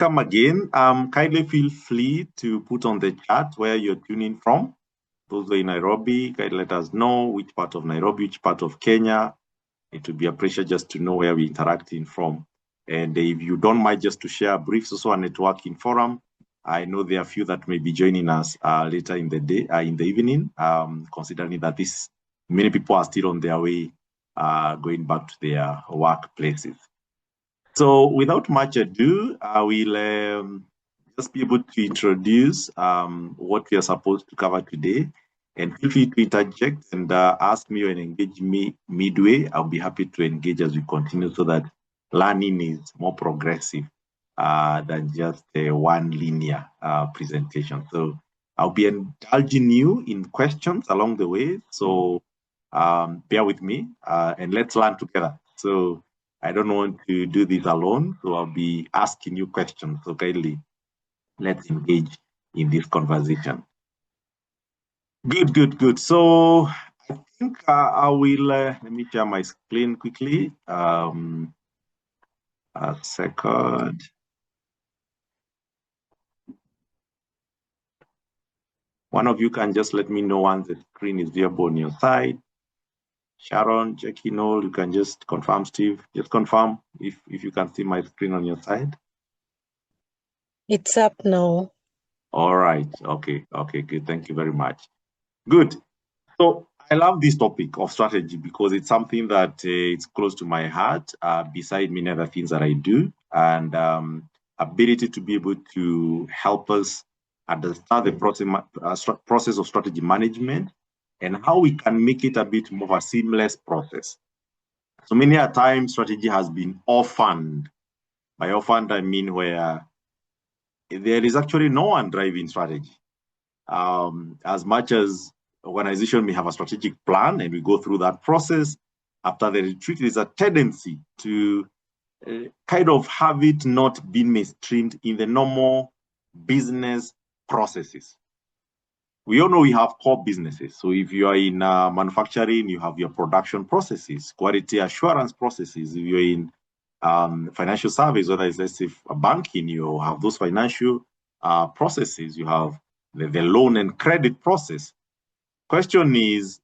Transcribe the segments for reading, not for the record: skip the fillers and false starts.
Come again. Kindly feel free to put on the chat where you're tuning from. Those who are in Nairobi, kindly let us know which part of Nairobi, which part of Kenya. It would be appreciated just to know where we're interacting from. And if you don't mind just to share a brief social networking forum, I know there are a few that may be joining us later in the day, in the evening, considering that many people are still on their way going back to their workplaces. So without much ado, I will just be able to introduce what we are supposed to cover today. And feel free to interject and ask me and engage me midway. I'll be happy to engage as we continue so that learning is more progressive than just one linear presentation. So I'll be indulging you in questions along the way. So bear with me and let's learn together. So I don't want to do this alone, so I'll be asking you questions. So kindly, let's engage in this conversation. Good. So I think I will, let me share my screen quickly. A second. One of you can just let me know once the screen is viewable on your side. Sharon, Jackie, Noel, you can just confirm. Steve, just confirm if you can see my screen on your side. It's up now. All right. Okay, good. Thank you very much. Good. So I love this topic of strategy because it's something that it's close to my heart, beside many other things that I do, and ability to be able to help us understand the process of strategy management and how we can make it a bit more of a seamless process. So many a time strategy has been orphaned. By orphaned, I mean where there is actually no one driving strategy. As much as organization may have a strategic plan and we go through that process, after the retreat, there's a tendency to kind of have it not been mainstreamed in the normal business processes. We all know we have core businesses. So if you are in manufacturing, you have your production processes, quality assurance processes. If you're in financial service, whether it's, let's say, banking, you have those financial processes. You have the loan and credit process. Question is,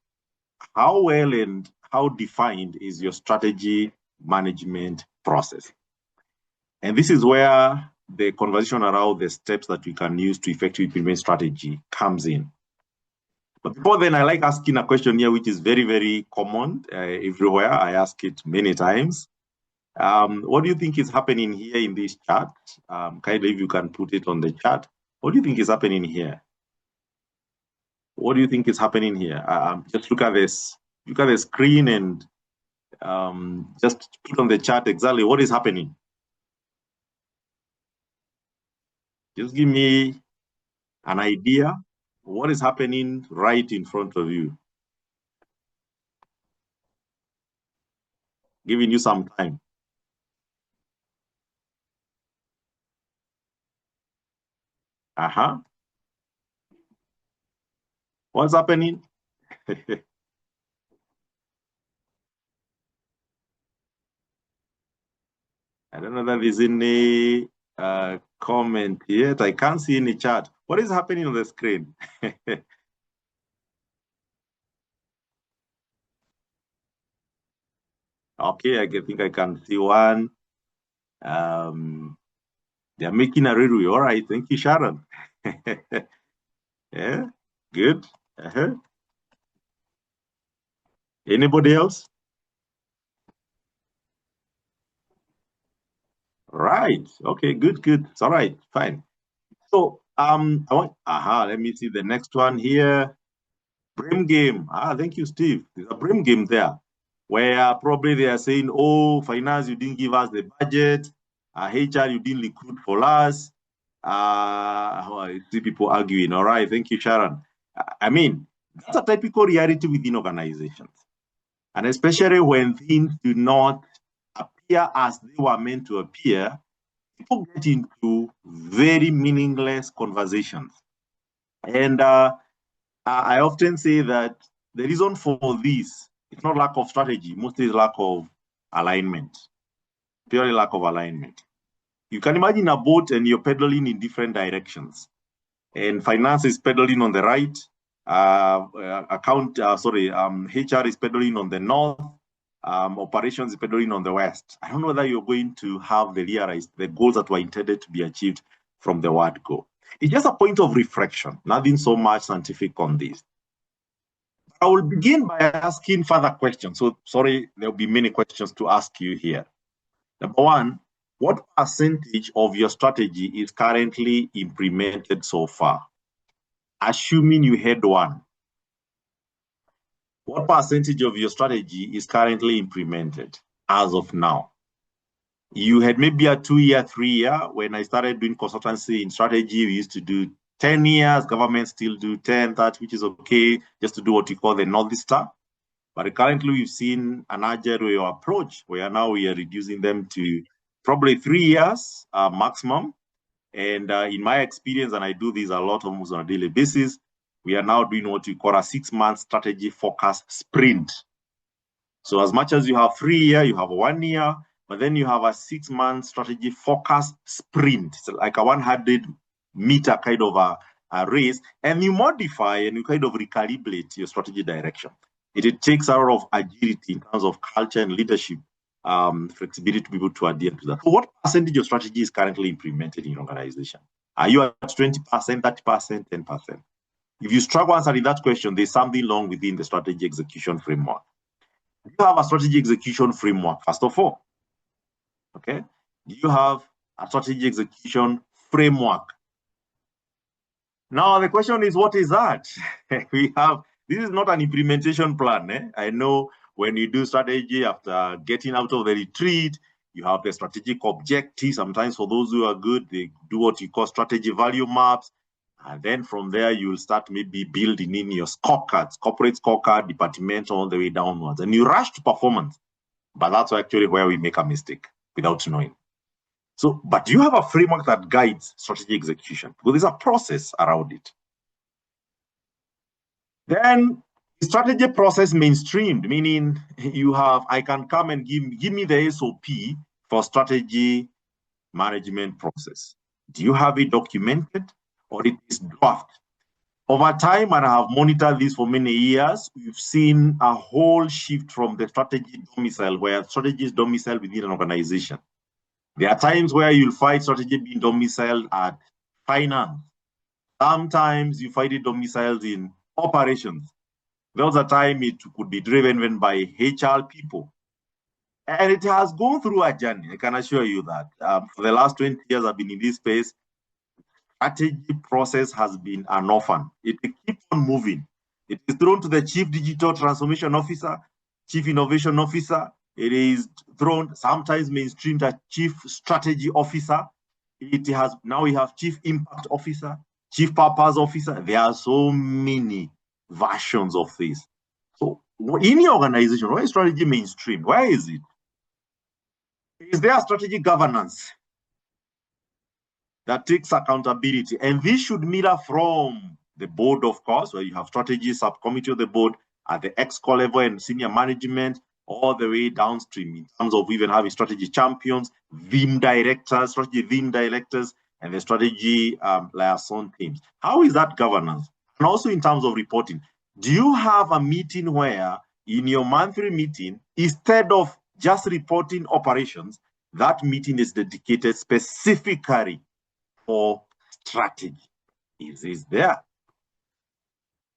how well and how defined is your strategy management process? And this is where the conversation around the steps that we can use to effectively implement strategy comes in. But before then, I like asking a question here, which is very, very common everywhere. I ask it many times. What do you think is happening here in this chart? Kindly, if you can put it on the chat. What do you think is happening here? What do you think is happening here? Just look at this. Look at the screen and just put on the chat exactly what is happening. Just give me an idea what is happening right in front of you. Giving you some time. What's happening? I don't know that there's any comment yet. I can't see any chat. What is happening on the screen? Okay, I think I can see one. They're making a review. All right, thank you, Sharon. Yeah, good. Anybody else? Right. Okay, good. It's all right, fine. So let me see the next one here. Brim game. Thank you, Steve. There's a Brim game there where probably they are saying, oh, finance, you didn't give us the budget. HR, you didn't recruit for us. I see people arguing. All right, thank you, Sharon. I mean, that's a typical reality within organizations. And especially when things do not appear as they were meant to appear, people get into very meaningless conversations. And I often say that the reason for this, it's not lack of strategy, mostly lack of alignment, purely lack of alignment. you can imagine a boat and you're pedaling in different directions. And finance is pedaling on the right, HR is pedaling on the north, operations is pedaling on the west. I don't know whether you're going to have the goals that were intended to be achieved from the word go. It's just a point of reflection, nothing so much scientific on this. I will begin by asking further questions. So sorry, there'll be many questions to ask you here. Number one, what percentage of your strategy is currently implemented so far? Assuming you had one, what percentage of your strategy is currently implemented as of now? You had maybe a 2-year, 3-year. When I started doing consultancy in strategy, we used to do 10 years. Governments still do 10, that, which is okay, just to do what you call the North Star. But currently, we've seen an agile approach where now we are reducing them to probably 3 years maximum. And in my experience, and I do this a lot almost on a daily basis, we are now doing what we call a 6-month strategy focus sprint. So as much as you have 3 years, you have 1 year, but then you have a 6-month strategy focus sprint. It's like a 100-meter kind of a race, and you modify and you kind of recalibrate your strategy direction. It takes a lot of agility in terms of culture and leadership, flexibility to be able to adhere to that. So what percentage of strategy is currently implemented in your organization? Are you at 20%, 30%, 10%? If you struggle answering that question, there's something wrong within the strategy execution framework. Do you have a strategy execution framework, first of all? Okay. Do you have a strategy execution framework? Now, the question is, what is that? This is not an implementation plan. I know when you do strategy after getting out of the retreat, you have the strategic objective. Sometimes for those who are good, they do what you call strategy value maps. And then from there, you'll start maybe building in your scorecards, corporate scorecard, departmental, all the way downwards. And you rush to performance. But that's actually where we make a mistake without knowing. So, but do you have a framework that guides strategy execution? Because there's a process around it. Then the strategy process mainstreamed, meaning I can come and give me the SOP for strategy management process. Do you have it documented or it is draft? Over time, and I have monitored this for many years, we've seen a whole shift from the strategy domicile, where strategy is domiciled within an organization. There are times where you'll find strategy being domiciled at finance. Sometimes you find it domiciled in operations. There was a time it could be driven by HR people. And it has gone through a journey, I can assure you that. For the last 20 years I've been in this space, strategy process has been an orphan. It keeps on moving. It is thrown to the Chief Digital Transformation Officer, Chief Innovation Officer. It is thrown, sometimes mainstreamed as Chief Strategy Officer. Now we have Chief Impact Officer, Chief Purpose Officer. There are so many versions of this. So in your organization, where is strategy mainstream? Where is it? Is there strategy governance that takes accountability? And this should mirror from the board, of course, where you have strategy subcommittee of the board at the ExCo level and senior management, all the way downstream in terms of even having strategy champions, VIM directors, strategy VIM directors, and the strategy liaison teams. How is that governance? And also in terms of reporting, do you have a meeting where in your monthly meeting, instead of just reporting operations, that meeting is dedicated specifically for strategy? Is this there?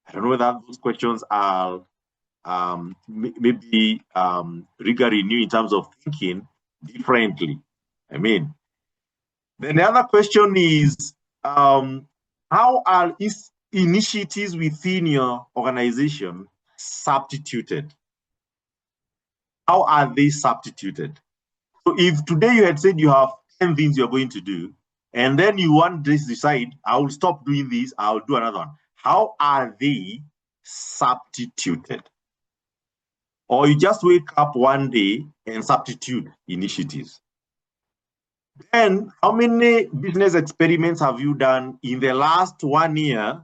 I don't know whether those questions are maybe triggering you in terms of thinking differently. Then the other question is, how are initiatives within your organization substituted? How are they substituted? So if today you had said you have 10 things you're going to do, and then you want to decide, I will stop doing this, I'll do another one. How are they substituted? Or you just wake up one day and substitute initiatives. Then, how many business experiments have you done in the last 1 year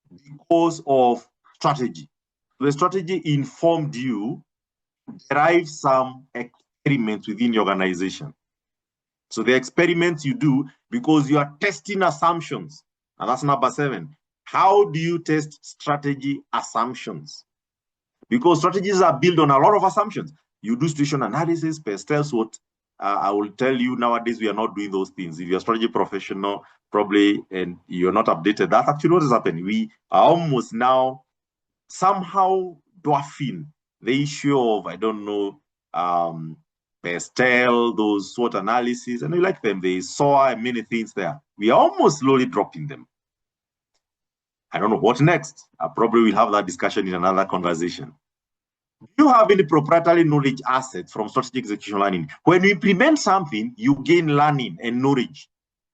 because of strategy? The strategy informed you to derive some experiments within your organization. So the experiments you do because you are testing assumptions. And that's number 7. How do you test strategy assumptions? Because strategies are built on a lot of assumptions. You do situation analysis, pastel SWOT. I will tell you nowadays we are not doing those things. If you're a strategy professional, probably, and you're not updated, that's actually what is happening. We are almost now somehow dwarfing the issue of, I don't know, pastel, those SWOT analysis, and we like them. They saw many things there. We are almost slowly dropping them. I don't know what next. I probably will have that discussion in another conversation. Do you have any proprietary knowledge assets from strategic execution learning? When you implement something, you gain learning and knowledge.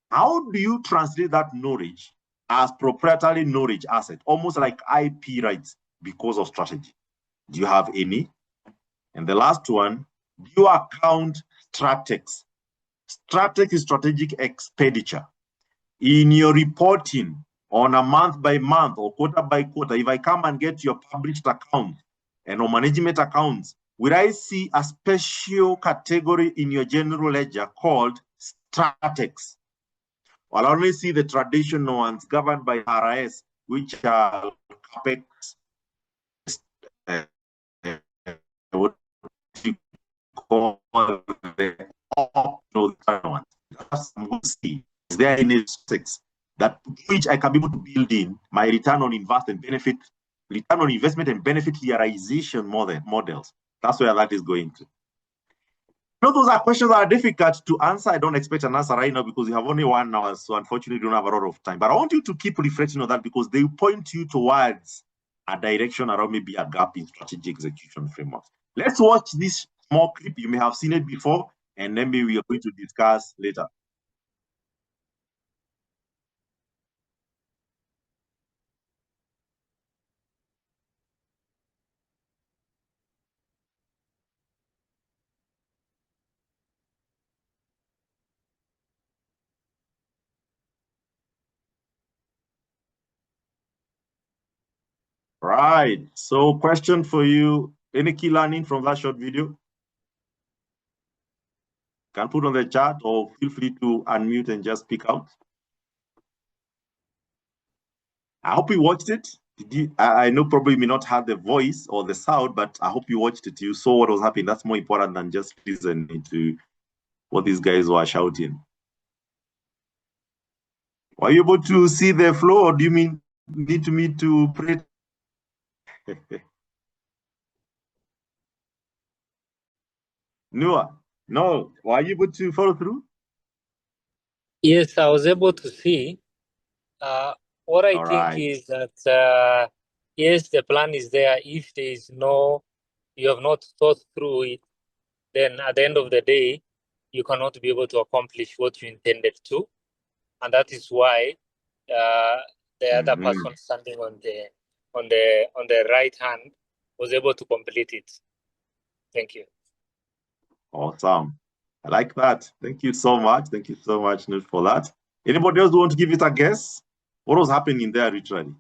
How do you translate that knowledge as proprietary knowledge asset, almost like IP rights because of strategy? Do you have any? And the last one, do you account STRATEX? STRATEX is strategic expenditure. In your reporting on a month by month or quarter by quarter, if I come and get your published account and or management accounts, will I see a special category in your general ledger called STRATEX? I'll only see the traditional ones governed by RIS, which are CAPEX, what you call the ones. Is there any STRATEX that which I can be able to build in my return on investment and benefit realization models? That's where that is going to. Those are questions that are difficult to answer. I don't expect an answer right now because you have only 1 hour, so unfortunately you don't have a lot of time. But I want you to keep reflecting on that because they point you towards a direction around maybe a gap in strategy execution frameworks. Let's watch this small clip. You may have seen it before, and then maybe we are going to discuss later. Right. So question for you, any key learning from that short video? Can put on the chat or feel free to unmute and just speak out. I hope you watched it. I know probably you may not have the voice or the sound, but I hope you watched it. You saw what was happening. That's more important than just listening to what these guys were shouting. Were you able to see the flow, or do you need me to pray? No, were you able to follow through? Yes, I was able to see. What I think is that, yes, the plan is there. If there is you have not thought through it, then at the end of the day, you cannot be able to accomplish what you intended to. And that is why the other person standing on the right hand was able to complete it. Thank you. Awesome. I like that. Thank you so much. Thank you so much, Nils, for that. Anybody else want to give it a guess? What was happening there literally?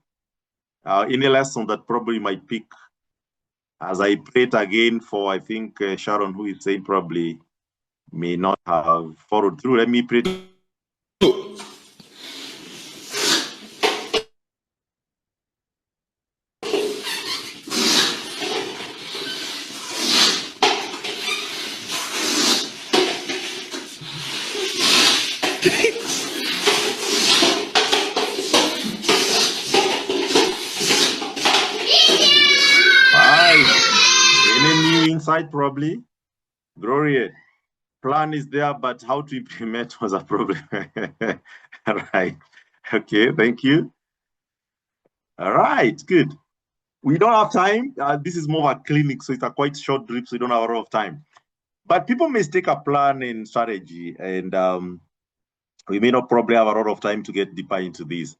Any lesson that probably might pick as I prayed again for, I think, Sharon, who is saying probably may not have followed through. Let me pray. Insight probably. Gloria, plan is there, but how to implement was a problem. Right. Okay, thank you. All right, good. We don't have time. This is more of a clinic, so it's a quite short drip, so we don't have a lot of time. But people mistake a plan and strategy, and we may not probably have a lot of time to get deeper into this.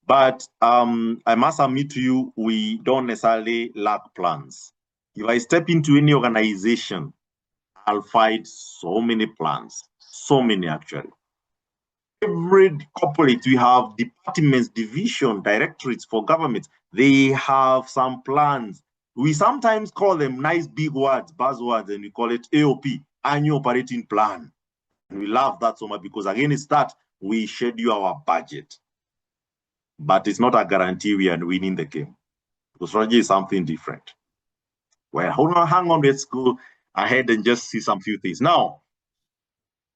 But I must admit to you, we don't necessarily lack plans. If I step into any organization, I'll find so many plans, so many actually. Every corporate, we have departments, division, directorates for government. They have some plans. We sometimes call them nice big words, buzzwords, and we call it AOP, Annual Operating Plan. And we love that so much because, again, it's that we schedule our budget. But it's not a guarantee we are winning the game. Because strategy is something different. Well, hang on, let's go ahead and just see some few things. Now,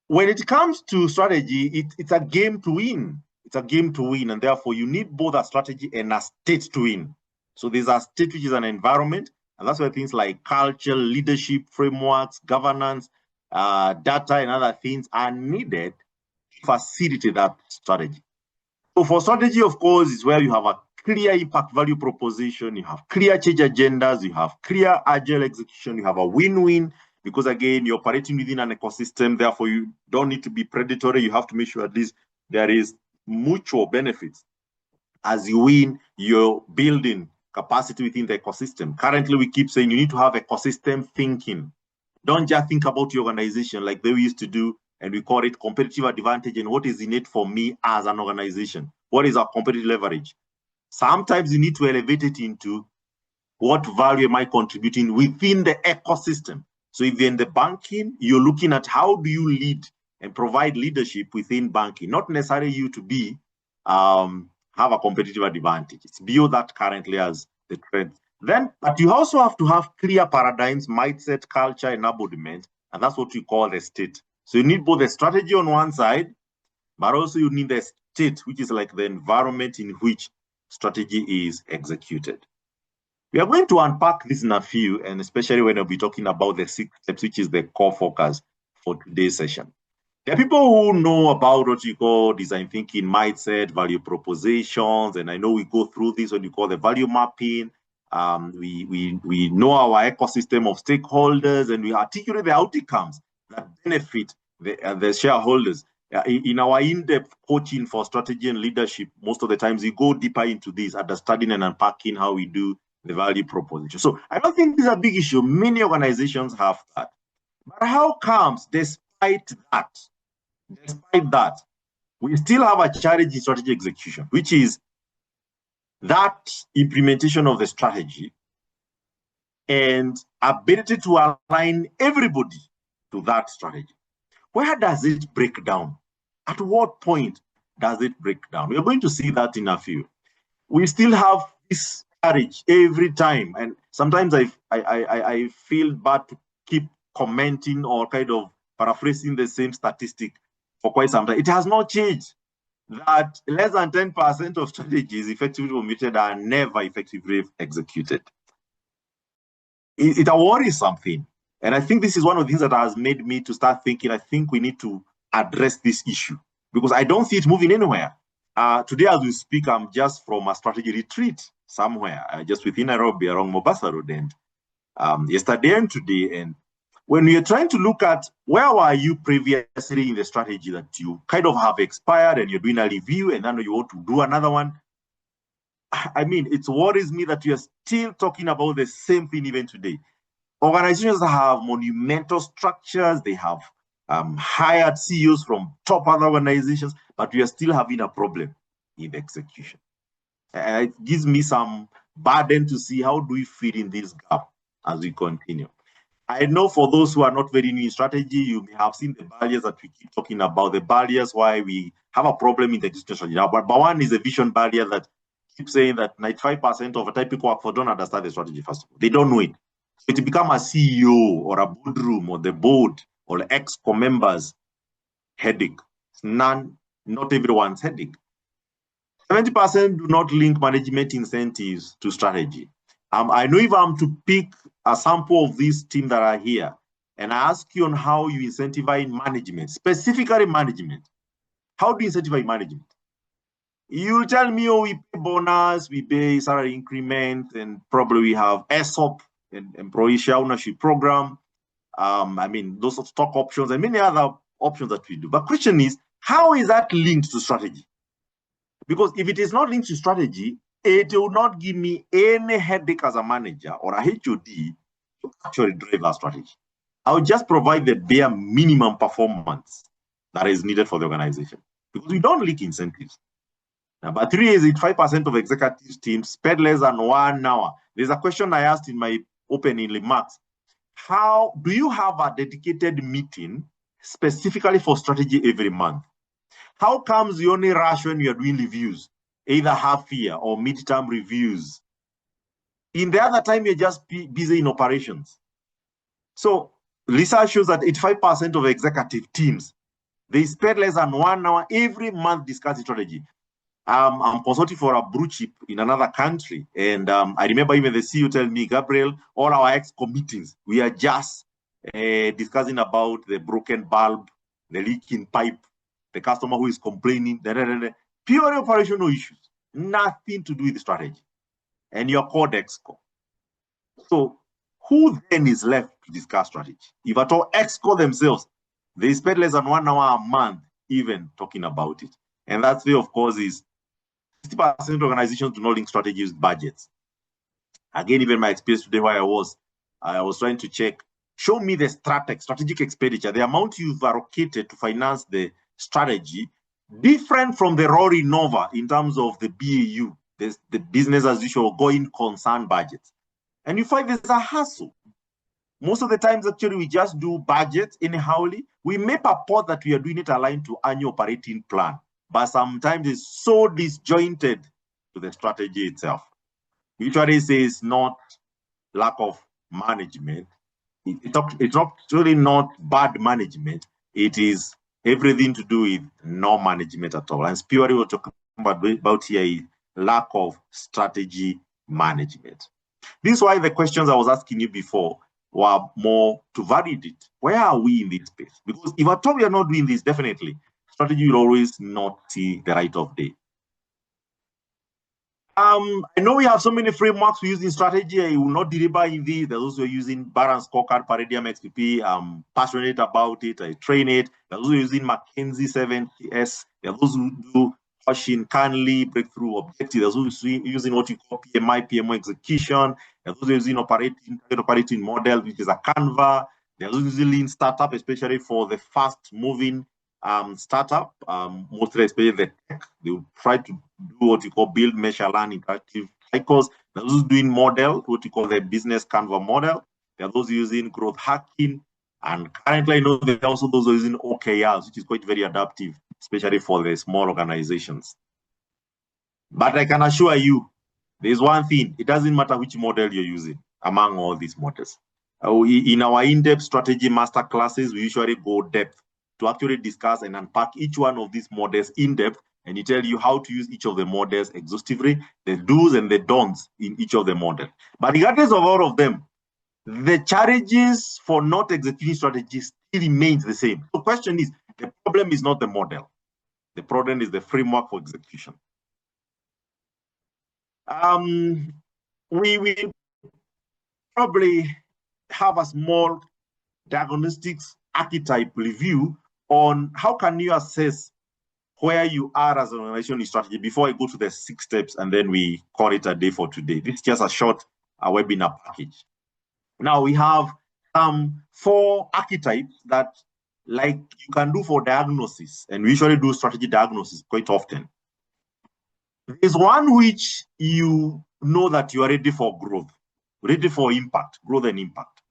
when it comes to strategy, it's a game to win. It's a game to win, and therefore you need both a strategy and a state to win. So there's a state which is an environment, and that's where things like culture, leadership, frameworks, governance, data, and other things are needed to facilitate that strategy. So for strategy, of course, is where you have a clear impact value proposition, you have clear change agendas, you have clear agile execution, you have a win-win, because again, you're operating within an ecosystem, therefore you don't need to be predatory. You have to make sure at least there is mutual benefits. As you win, you're building capacity within the ecosystem. Currently, we keep saying you need to have ecosystem thinking. Don't just think about your organization like they used to do, and we call it competitive advantage and what is in it for me as an organization. What is our competitive leverage? Sometimes you need to elevate it into what value am I contributing within the ecosystem. So if you're in the banking, you're looking at how do you lead and provide leadership within banking, not necessarily you to be have a competitive advantage. It's beyond that currently as the trend. Then, but you also have to have clear paradigms, mindset, culture, embodiment, and that's what we call the state. So you need both the strategy on one side, but also you need the state, which is like the environment in which strategy is executed. We are going to unpack this in a few, and especially when we'll be talking about the 6 steps, which is the core focus for today's session. There are people who know about what you call design thinking, mindset, value propositions, and I know we go through this when you call the value mapping. We know our ecosystem of stakeholders, and we articulate the outcomes that benefit the shareholders. In our in-depth coaching for strategy and leadership, most of the times we go deeper into this, understanding and unpacking how we do the value proposition. So I don't think this is a big issue. Many organizations have that. But how comes, despite that, we still have a challenge in strategy execution, which is that implementation of the strategy and ability to align everybody to that strategy? Where does it break down? At what point does it break down? We are going to see that in a few. We still have this courage every time, and sometimes I feel bad to keep commenting or kind of paraphrasing the same statistic for quite some time. It has not changed that less than 10% of strategies effectively implemented are never effectively executed. It worries something. And I think this is one of the things that has made me to start thinking, I think we need to address this issue because I don't see it moving anywhere. Today, as we speak, I'm just from a strategy retreat somewhere, just within Nairobi, around Mombasa Road, and yesterday and today. And when you're trying to look at where were you previously in the strategy that you kind of have expired and you're doing a review and then you want to do another one, I mean, it worries me that you're still talking about the same thing even today. Organizations have monumental structures, they have hired CEOs from top other organizations, but we are still having a problem in execution. And it gives me some burden to see how do we fit in this gap as we continue. I know for those who are not very new in strategy, you may have seen the barriers that we keep talking about, the barriers why we have a problem in the execution strategy. Now, but one is a vision barrier that keeps saying that 95% of the type people work for don't understand the strategy first of all. They don't know it. So to become a CEO or a boardroom or the board or the ExCo members headache. It's not everyone's headache. 70% do not link management incentives to strategy. I know if I'm to pick a sample of this team that are here, and I ask you on how you incentivize management, specifically management, how do you incentivize management? You tell me, oh, we pay bonus, we pay salary increment, and probably we have ESOP, and employee share ownership program. I mean, those stock options and many other options that we do. But question is, how is that linked to strategy? Because if it is not linked to strategy, it will not give me any headache as a manager or a HOD to actually drive our strategy. I will just provide the bare minimum performance that is needed for the organization because we don't link incentives. Number 3 is it 5% of executive teams spend less than 1 hour. There's a question I asked in my opening remarks. How do you have a dedicated meeting specifically for strategy every month? How comes you only rush when you're doing reviews, either half year or midterm reviews? In the other time, you're just busy in operations. So research shows that 85% of executive teams, they spend less than 1 hour every month discussing strategy. I'm consulting for a blue chip in another country. And I remember even the CEO telling me, Gabriel, all our ex-com meetings, we are just discussing about the broken bulb, the leaking pipe, the customer who is complaining, pure operational issues, nothing to do with the strategy. And your core exco. So who then is left to discuss strategy? If at all exco themselves, they spend less than 1 hour a month even talking about it. And that's where, of course, is 60% of organizations do not link strategy with budgets. Again, even my experience today where I was trying to check, show me the strategic expenditure, the amount you've allocated to finance the strategy, different from the roaring over in terms of the BAU, the business as usual going concern budgets. And you find there's a hassle. Most of the times, actually, we just do budgets anyhowly. We may purport that we are doing it aligned to annual operating plan, but sometimes it's so disjointed to the strategy itself. Usually says not lack of management. It's actually not bad management. It is everything to do with no management at all. And purely we're talking about here is lack of strategy management. This is why the questions I was asking you before were more to validate. Where are we in this space? Because if at all we are not doing this, definitely, strategy will always not see the light of day. I know we have so many frameworks we use in strategy. I will not deliver in this. There's also using Balance Scorecard, Paradigm XPP. I'm passionate about it. I train it. There's also using McKinsey 7S. There's those who do Hoshin, Canley, Breakthrough Objective. There's also using what you call PMO execution. There's also using operating model, which is a Canva. There's also using Lean Startup, especially for the fast-moving startup, mostly especially the tech. They will try to do what you call build, measure, learn interactive cycles. There are those doing model, what you call the business Canva model. There are those using growth hacking. And currently, I know there are also those using OKRs, which is quite very adaptive, especially for the small organizations. But I can assure you, there's one thing, it doesn't matter which model you're using among all these models. In our in-depth strategy master classes, we usually go depth to actually discuss and unpack each one of these models in depth, and you tell you how to use each of the models exhaustively, the do's and the don'ts in each of the models. But regardless of all of them, the challenges for not executing strategies still remains the same. The question is, the problem is not the model. The problem is the framework for execution. We will probably have a small diagnostics archetype review on how can you assess where you are as an organization in strategy before I go to the 6 steps and then we call it a day for today. This is just a short webinar package. Now we have 4 archetypes that like you can do for diagnosis, and we usually do strategy diagnosis quite often. There's one which you know that you are ready for growth, ready for impact, growth and impact.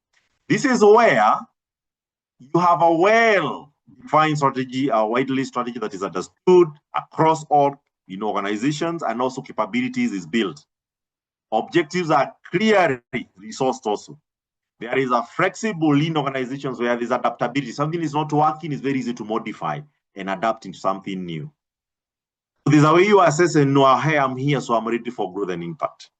This is where you have a well-defined strategy, a widely strategy that is understood across all organizations, and also capabilities is built. Objectives are clearly resourced also. There is a flexible lean organizations where there's adaptability. Something is not working, it's very easy to modify and adapt into something new. So there's a way you assess and know, hey, I'm here, so I'm ready for growth and impact.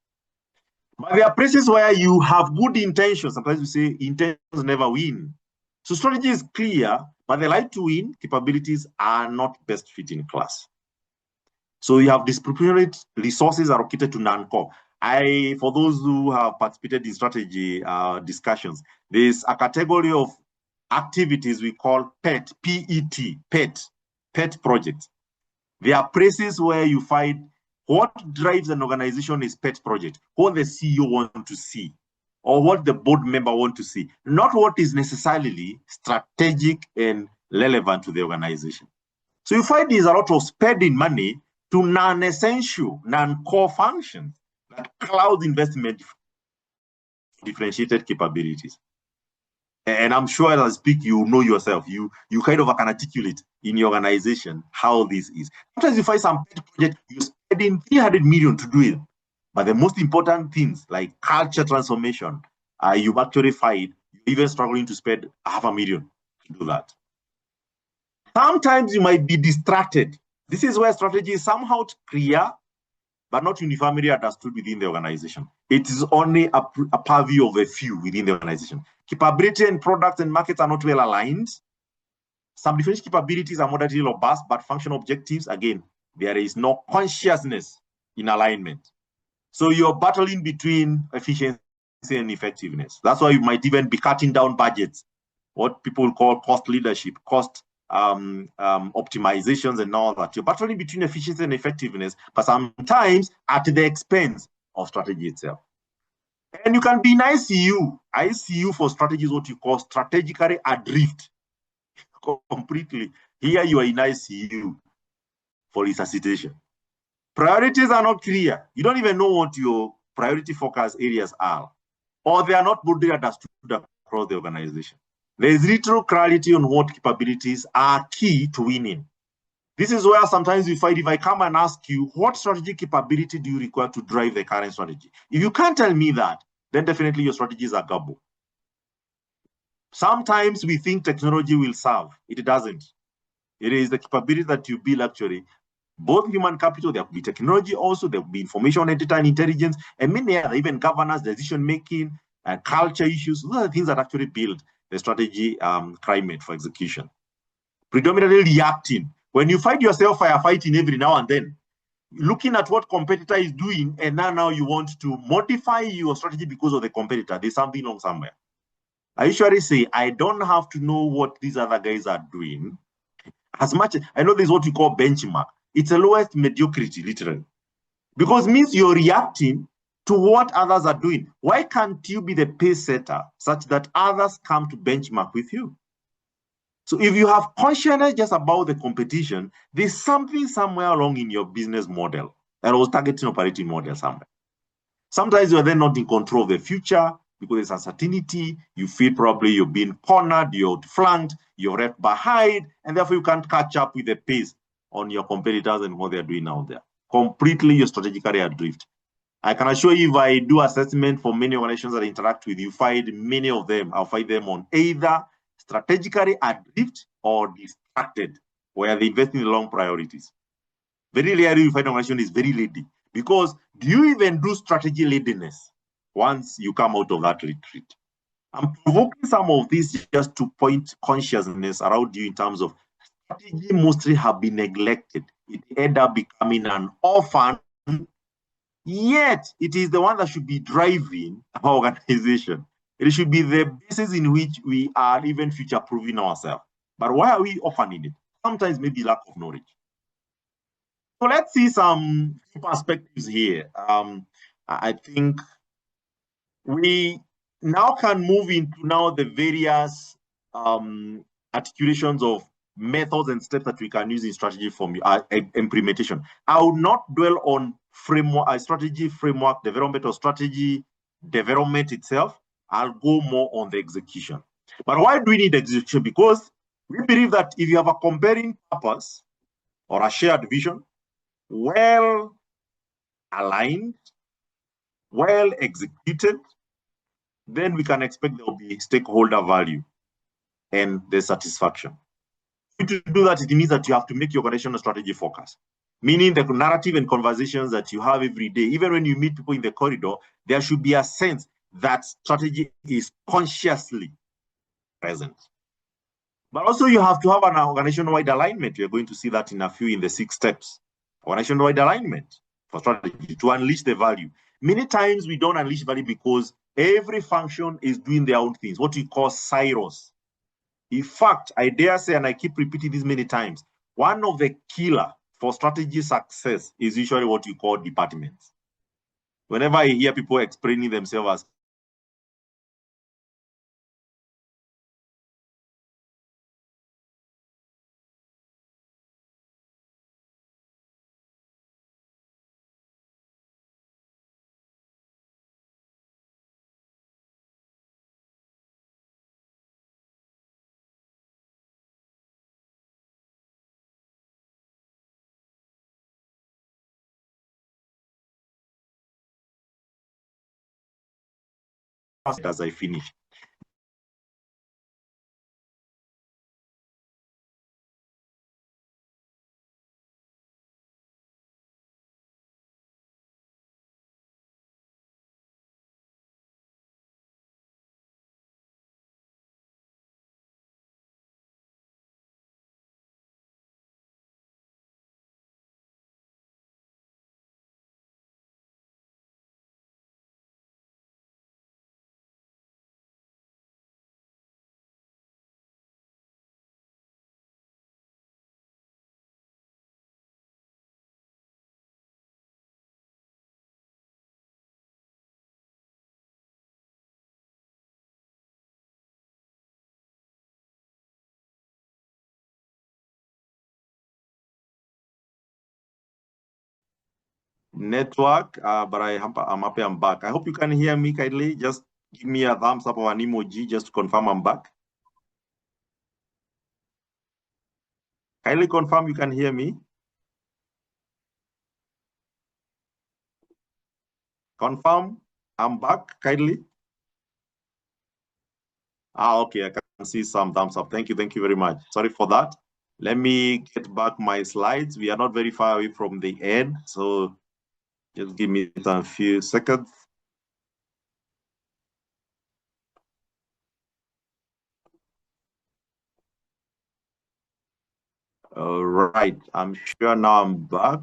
But there are places where you have good intentions. Sometimes we say intentions never win. So strategy is clear, but the right to win capabilities are not best fit in class. So you have disproportionate resources allocated to non-core. For those who have participated in strategy discussions, there's a category of activities we call PET, P-E-T, PET projects. There are places where you find what drives an organization is PET project, what the CEO wants to see, or what the board member wants to see, not what is necessarily strategic and relevant to the organization. So you find there's a lot of spending money to non-essential, non-core functions that cloud investment differentiated capabilities. And I'm sure as I speak, you know yourself. You kind of can articulate in your organization how this is. Sometimes you find some project, you're spending 300 million to do it. But the most important things like culture transformation, you've actually find you're even struggling to spend 500,000 to do that. Sometimes you might be distracted. This is where strategy is somehow clear, but not uniformly understood within the organization. It is only a purview of a few within the organization. Capability and products and markets are not well aligned. Some different capabilities are moderately robust, but functional objectives, again, there is no consciousness in alignment. So you're battling between efficiency and effectiveness. That's why you might even be cutting down budgets, what people call cost leadership, cost optimizations and all that. You're battling between efficiency and effectiveness, but sometimes at the expense of strategy itself. And you can be in ICU. ICU for strategy is what you call strategically adrift. Completely. Here you are in ICU for resuscitation. Priorities are not clear. You don't even know what your priority focus areas are, or they are not broadly understood across the organization. There is little clarity on what capabilities are key to winning. This is where sometimes you find if I come and ask you, what strategic capability do you require to drive the current strategy? If you can't tell me that, then definitely your strategies are gobble. Sometimes we think technology will serve. It doesn't. It is the capability that you build actually. Both human capital, there will be technology also, there will be information, data, and intelligence, and many other, even governance, decision-making, culture issues. Those are the things that actually build the strategy climate for execution. Predominantly reacting. When you find yourself firefighting every now and then, looking at what competitor is doing, and now you want to modify your strategy because of the competitor, there's something wrong somewhere. I usually say, I don't have to know what these other guys are doing. As much, I know this is what you call benchmark. It's the lowest mediocrity, literally. Because it means you're reacting to what others are doing. Why can't you be the pace setter such that others come to benchmark with you? So if you have consciousness just about the competition, there's something somewhere wrong in your business model. And I was targeting operating model somewhere. Sometimes you're then not in control of the future because there's uncertainty. You feel probably you're being cornered, you're flanked, you're left behind, and therefore you can't catch up with the pace on your competitors and what they're doing out there. Completely, you're strategically adrift. I can assure you, if I do assessment for many organizations that I interact with, you find many of them, I'll find them on either strategically adrift or distracted, where they invest in the wrong priorities. Very rarely you find an organization is very lady. Because do you even do strategy leadiness once you come out of that retreat? I'm provoking some of this just to point consciousness around you in terms of strategy mostly have been neglected. It ended up becoming an orphan, yet it is the one that should be driving our organization. It should be the basis in which we are even future-proofing ourselves. But why are we orphaning it? Sometimes maybe lack of knowledge. So let's see some perspectives here. I think we now can move into now the various articulations of methods and steps that we can use in strategy implementation. I will not dwell on framework, strategy framework development or strategy development itself. I'll go more on the execution. But why do we need execution? Because we believe that if you have a compelling purpose or a shared vision, well aligned, well executed, then we can expect there will be stakeholder value and the satisfaction. To do that, it means that you have to make your organizational strategy focus, meaning the narrative and conversations that you have every day, even when you meet people in the corridor, there should be a sense that strategy is consciously present. But also you have to have an organization-wide alignment. You're going to see that in the 6 steps. Organization-wide alignment for strategy to unleash the value. Many times we don't unleash value because every function is doing their own things, what we call silos. In fact, I dare say, and I keep repeating this many times, one of the killer for strategy success is usually what you call departments. Whenever I hear people explaining themselves as as I finish. Network, but I'm happy I'm back. I hope you can hear me kindly. Just give me a thumbs up or an emoji just to confirm I'm back. Kindly confirm you can hear me. Confirm I'm back, kindly. Okay, I can see some thumbs up. Thank you very much. Sorry for that. Let me get back my slides. We are not very far away from the end, so just give me a few seconds. All right, I'm sure now I'm back.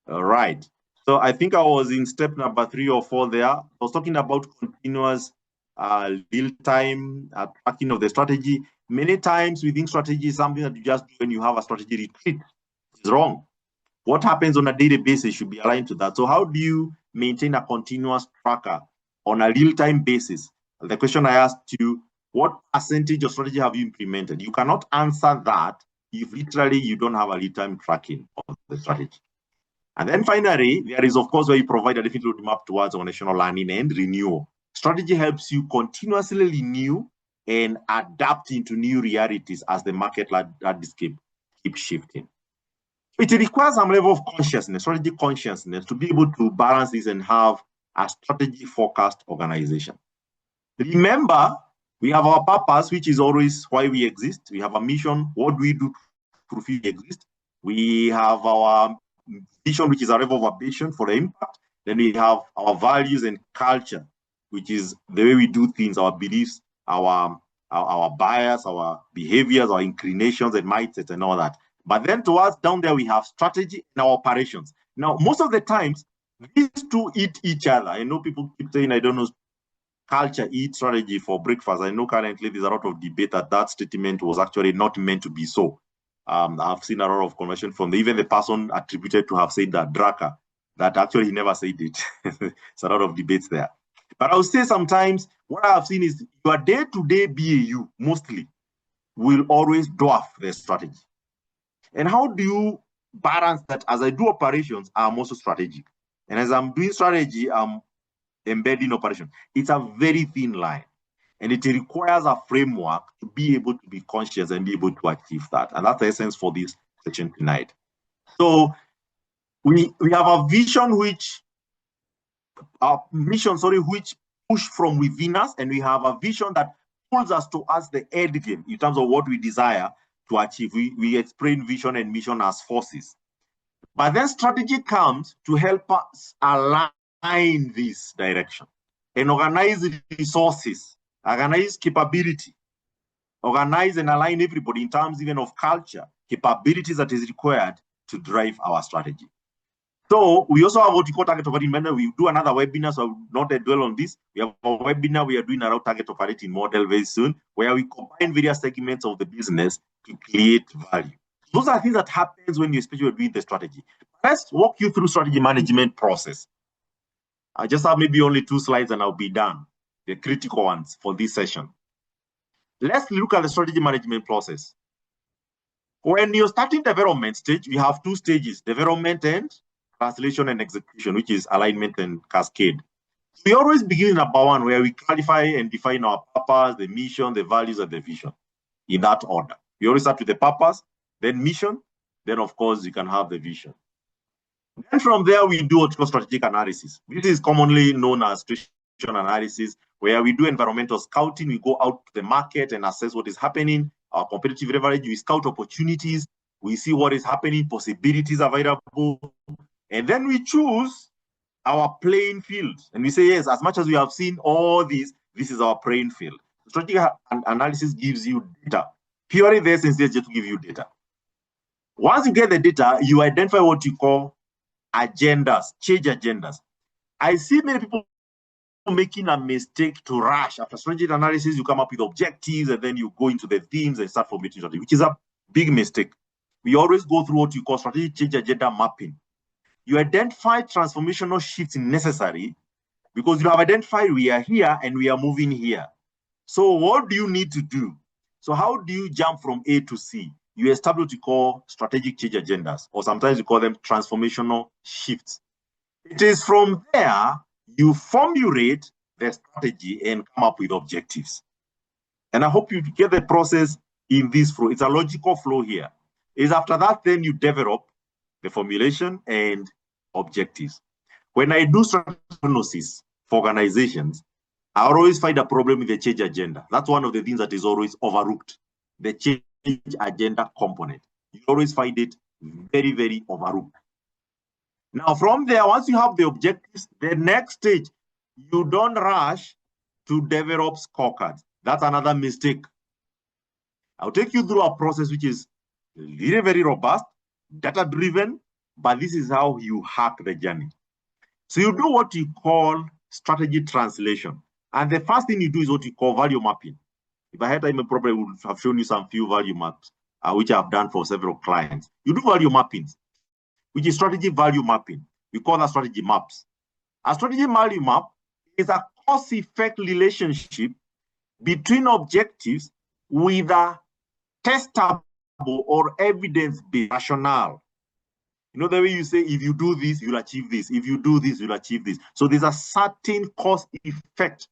All right. So I think I was in step number 3 or 4 there. I was talking about continuous real-time tracking of the strategy. Many times we think strategy is something that you just do when you have a strategy retreat. It's wrong. What happens on a daily basis should be aligned to that. So how do you maintain a continuous tracker on a real-time basis? The question I asked you, what percentage of strategy have you implemented? You cannot answer that if literally you don't have a real-time tracking of the strategy. And then finally, there is, of course, where you provide a definite roadmap towards organizational learning and renewal. Strategy helps you continuously renew and adapt into new realities as the market landscape keeps shifting. It requires some level of consciousness, strategy consciousness, to be able to balance this and have a strategy-focused organization. Remember, we have our purpose, which is always why we exist. We have a mission. What do we do to fulfill we exist? We have our vision, which is a level of ambition for the impact. Then we have our values and culture, which is the way we do things, our beliefs, our bias, our behaviors, our inclinations and mindsets and all that. But then towards down there, we have strategy and our operations. Now, most of the times, these two eat each other. I know people keep saying, I don't know, culture eat strategy for breakfast. I know currently there's a lot of debate that statement was actually not meant to be so. I've seen a lot of conversion from even the person attributed to have said that, Draka, that actually he never said it. It's a lot of debates there. But I would say sometimes what I have seen is your day-to-day BAU mostly will always dwarf the strategy. And how do you balance that? As I do operations, I'm also strategic. And as I'm doing strategy, I'm embedding operation. It's a very thin line. And it requires a framework to be able to be conscious and be able to achieve that. And that's the essence for this session tonight. So we have a vision which, our mission, which push from within us, and we have a vision that pulls us towards the end game in terms of what we desire to achieve. We explain vision and mission as forces. But then strategy comes to help us align this direction and organize resources, organize capability, organize and align everybody in terms even of culture, capabilities that is required to drive our strategy. So we also have what we call target operating model. We do another webinar, so I will not dwell on this. We have a webinar we are doing around target operating model very soon, where we combine various segments of the business to create value. Those are things that happens when you especially doing the strategy. Let's walk you through strategy management process. I just have maybe only 2 slides and I'll be done. The critical ones for this session. Let's look at the strategy management process. When you're starting development stage, you have 2 stages, development and translation and execution, which is alignment and cascade. We always begin in number 1, where we clarify and define our purpose, the mission, the values, and the vision in that order. We always start with the purpose, then mission, then of course you can have the vision. Then from there, we do what's called strategic analysis. This is commonly known as analysis, where we do environmental scouting. We go out to the market and assess what is happening, our competitive leverage. We scout opportunities. We see what is happening, possibilities available. And then we choose our playing field. And we say, yes, as much as we have seen all these, this is our playing field. Strategic analysis gives you data. Purely the essence is just to give you data. Once you get the data, you identify what you call agendas, change agendas. I see many people making a mistake to rush. After strategic analysis, you come up with objectives, and then you go into the themes and start formulating strategy, which is a big mistake. We always go through what you call strategic change agenda mapping. You identify transformational shifts necessary because you have identified we are here and we are moving here. So what do you need to do? So how do you jump from A to C? You establish what you call strategic change agendas, or sometimes you call them transformational shifts. It is from there you formulate the strategy and come up with objectives. And I hope you get the process in this flow. It's a logical flow here. Is after that, then you develop the formulation and objectives. When I do strategy analysis for organizations, I always find a problem with the change agenda. That's one of the things that is always overlooked, the change agenda component. You always find it very, very overlooked. Now, from there, once you have the objectives, the next stage, you don't rush to develop scorecards. That's another mistake. I'll take you through a process which is really very robust, data-driven, but this is how you hack the journey. So you do what you call strategy translation. And the first thing you do is what you call value mapping. If I had time, I probably would have shown you some few value maps, which I've done for several clients. You do value mappings, which is strategy value mapping. We call that strategy maps. A strategy value map is a cause-effect relationship between objectives with a testable or evidence-based rationale. You know the way you say, if you do this, you'll achieve this. If you do this, you'll achieve this. So there's a certain cause-effect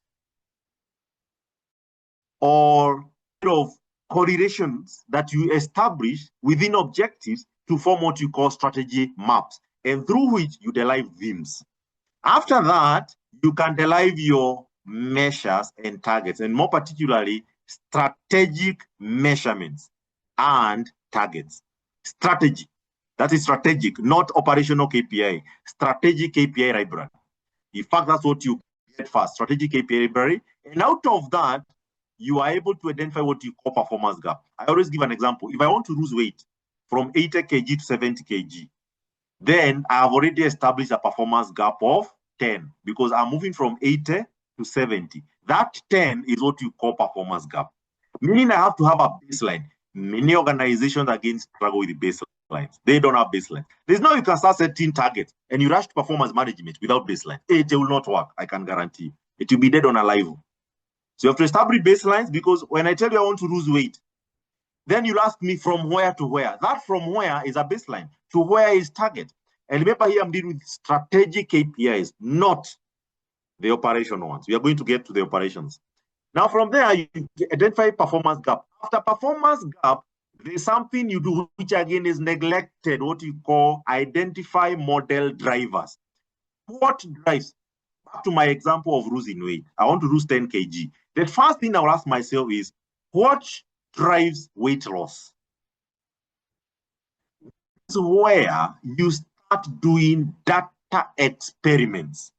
or of correlations that you establish within objectives to form what you call strategy maps, and through which you derive themes. After that, you can derive your measures and targets, and more particularly, strategic measurements and targets. Strategy, that is strategic, not operational KPI, strategic KPI library. In fact, that's what you get first, strategic KPI library, and out of that, you are able to identify what you call performance gap. I always give an example. If I want to lose weight from 80 kg to 70 kg, then I have already established a performance gap of 10 because I'm moving from 80 to 70. That 10 is what you call performance gap, meaning I have to have a baseline. Many organizations again struggle with the baselines. They don't have baseline. There's no you can start setting targets and you rush to performance management without baseline. It will not work, I can guarantee you. It will be dead on arrival. So you have to establish baselines, because when I tell you I want to lose weight, then you'll ask me from where to where. That from where is a baseline. To where is target. And remember here I'm dealing with strategic KPIs, not the operational ones. We are going to get to the operations. Now from there, you identify performance gap. After performance gap, there's something you do which again is neglected, what you call identify model drivers. What drives? Back to my example of losing weight. I want to lose 10 kg. The first thing I'll ask myself is, what drives weight loss? This is where you start doing data experiments.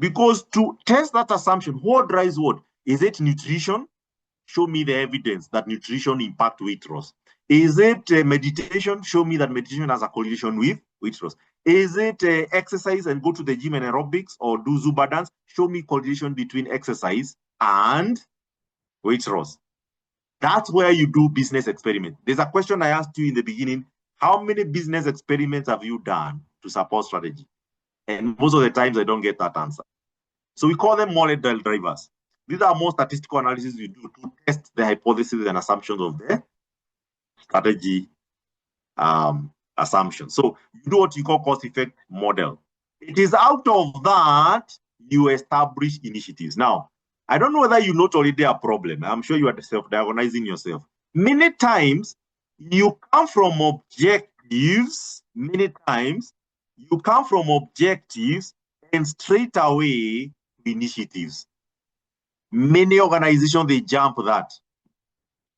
Because to test that assumption, what drives what? Is it nutrition? Show me the evidence that nutrition impacts weight loss. Is it meditation? Show me that meditation has a correlation with weight loss. Is it exercise and go to the gym and aerobics or do Zumba dance? Show me correlation between exercise and weight loss. That's where you do business experiment. There's a question I asked you in the beginning. How many business experiments have you done to support strategy? And most of the times I don't get that answer. So we call them model drivers. These are more statistical analysis you do to test the hypotheses and assumptions of the strategy assumptions. So you do what you call cost-effect model. It is out of that you establish initiatives. Now, I don't know whether you note already a problem. I'm sure you are self-diagnosing yourself. Many times you come from objectives. Many times you come from objectives and straight away initiatives. Many organizations, they jump that.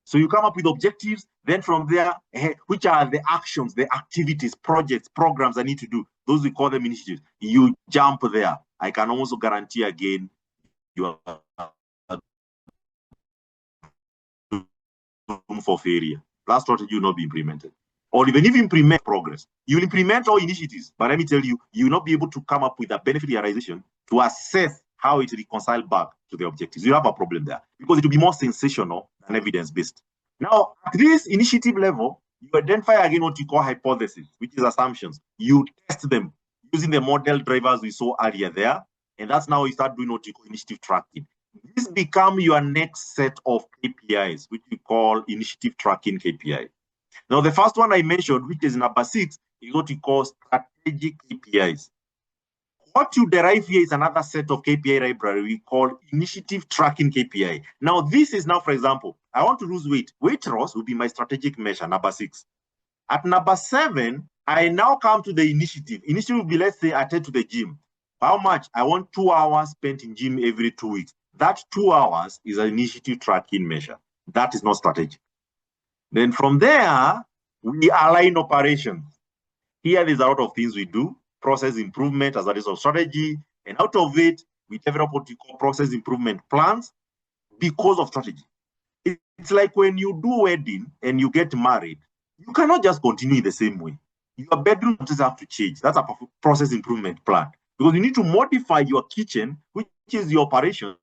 So you come up with objectives, then from there, which are the actions, the activities, projects, programs I need to do? Those we call them initiatives. You jump there. I can also guarantee again, you are room for failure. That strategy will not be implemented. Or even if you implement progress, you will implement all initiatives. But let me tell you, you will not be able to come up with a benefit realization to assess how it reconciles back to the objectives. You have a problem there because it will be more sensational than evidence-based. Now, at this initiative level, you identify again what you call hypotheses, which is assumptions. You test them using the model drivers we saw earlier there. And that's now you start doing what you call initiative tracking. This becomes your next set of KPIs, which we call initiative tracking KPI. Now, the first one I mentioned, which is number 6, is what we call strategic KPIs. What you derive here is another set of KPI library we call initiative tracking KPI. Now, this is now, for example, I want to lose weight. Weight loss will be my strategic measure, number 6. At number 7, I now come to the initiative. Initiative will be, let's say, I take to the gym. How much? I want 2 hours spent in gym every 2 weeks. That 2 hours is an initiative tracking measure. That is not strategic. Then from there, we align operations. Here, there's a lot of things we do. Process improvement as a result of strategy. And out of it, we develop what we call process improvement plans because of strategy. It's like when you do wedding and you get married, you cannot just continue in the same way. Your bedroom just have to change. That's a process improvement plan. Because you need to modify your kitchen, which is your operations,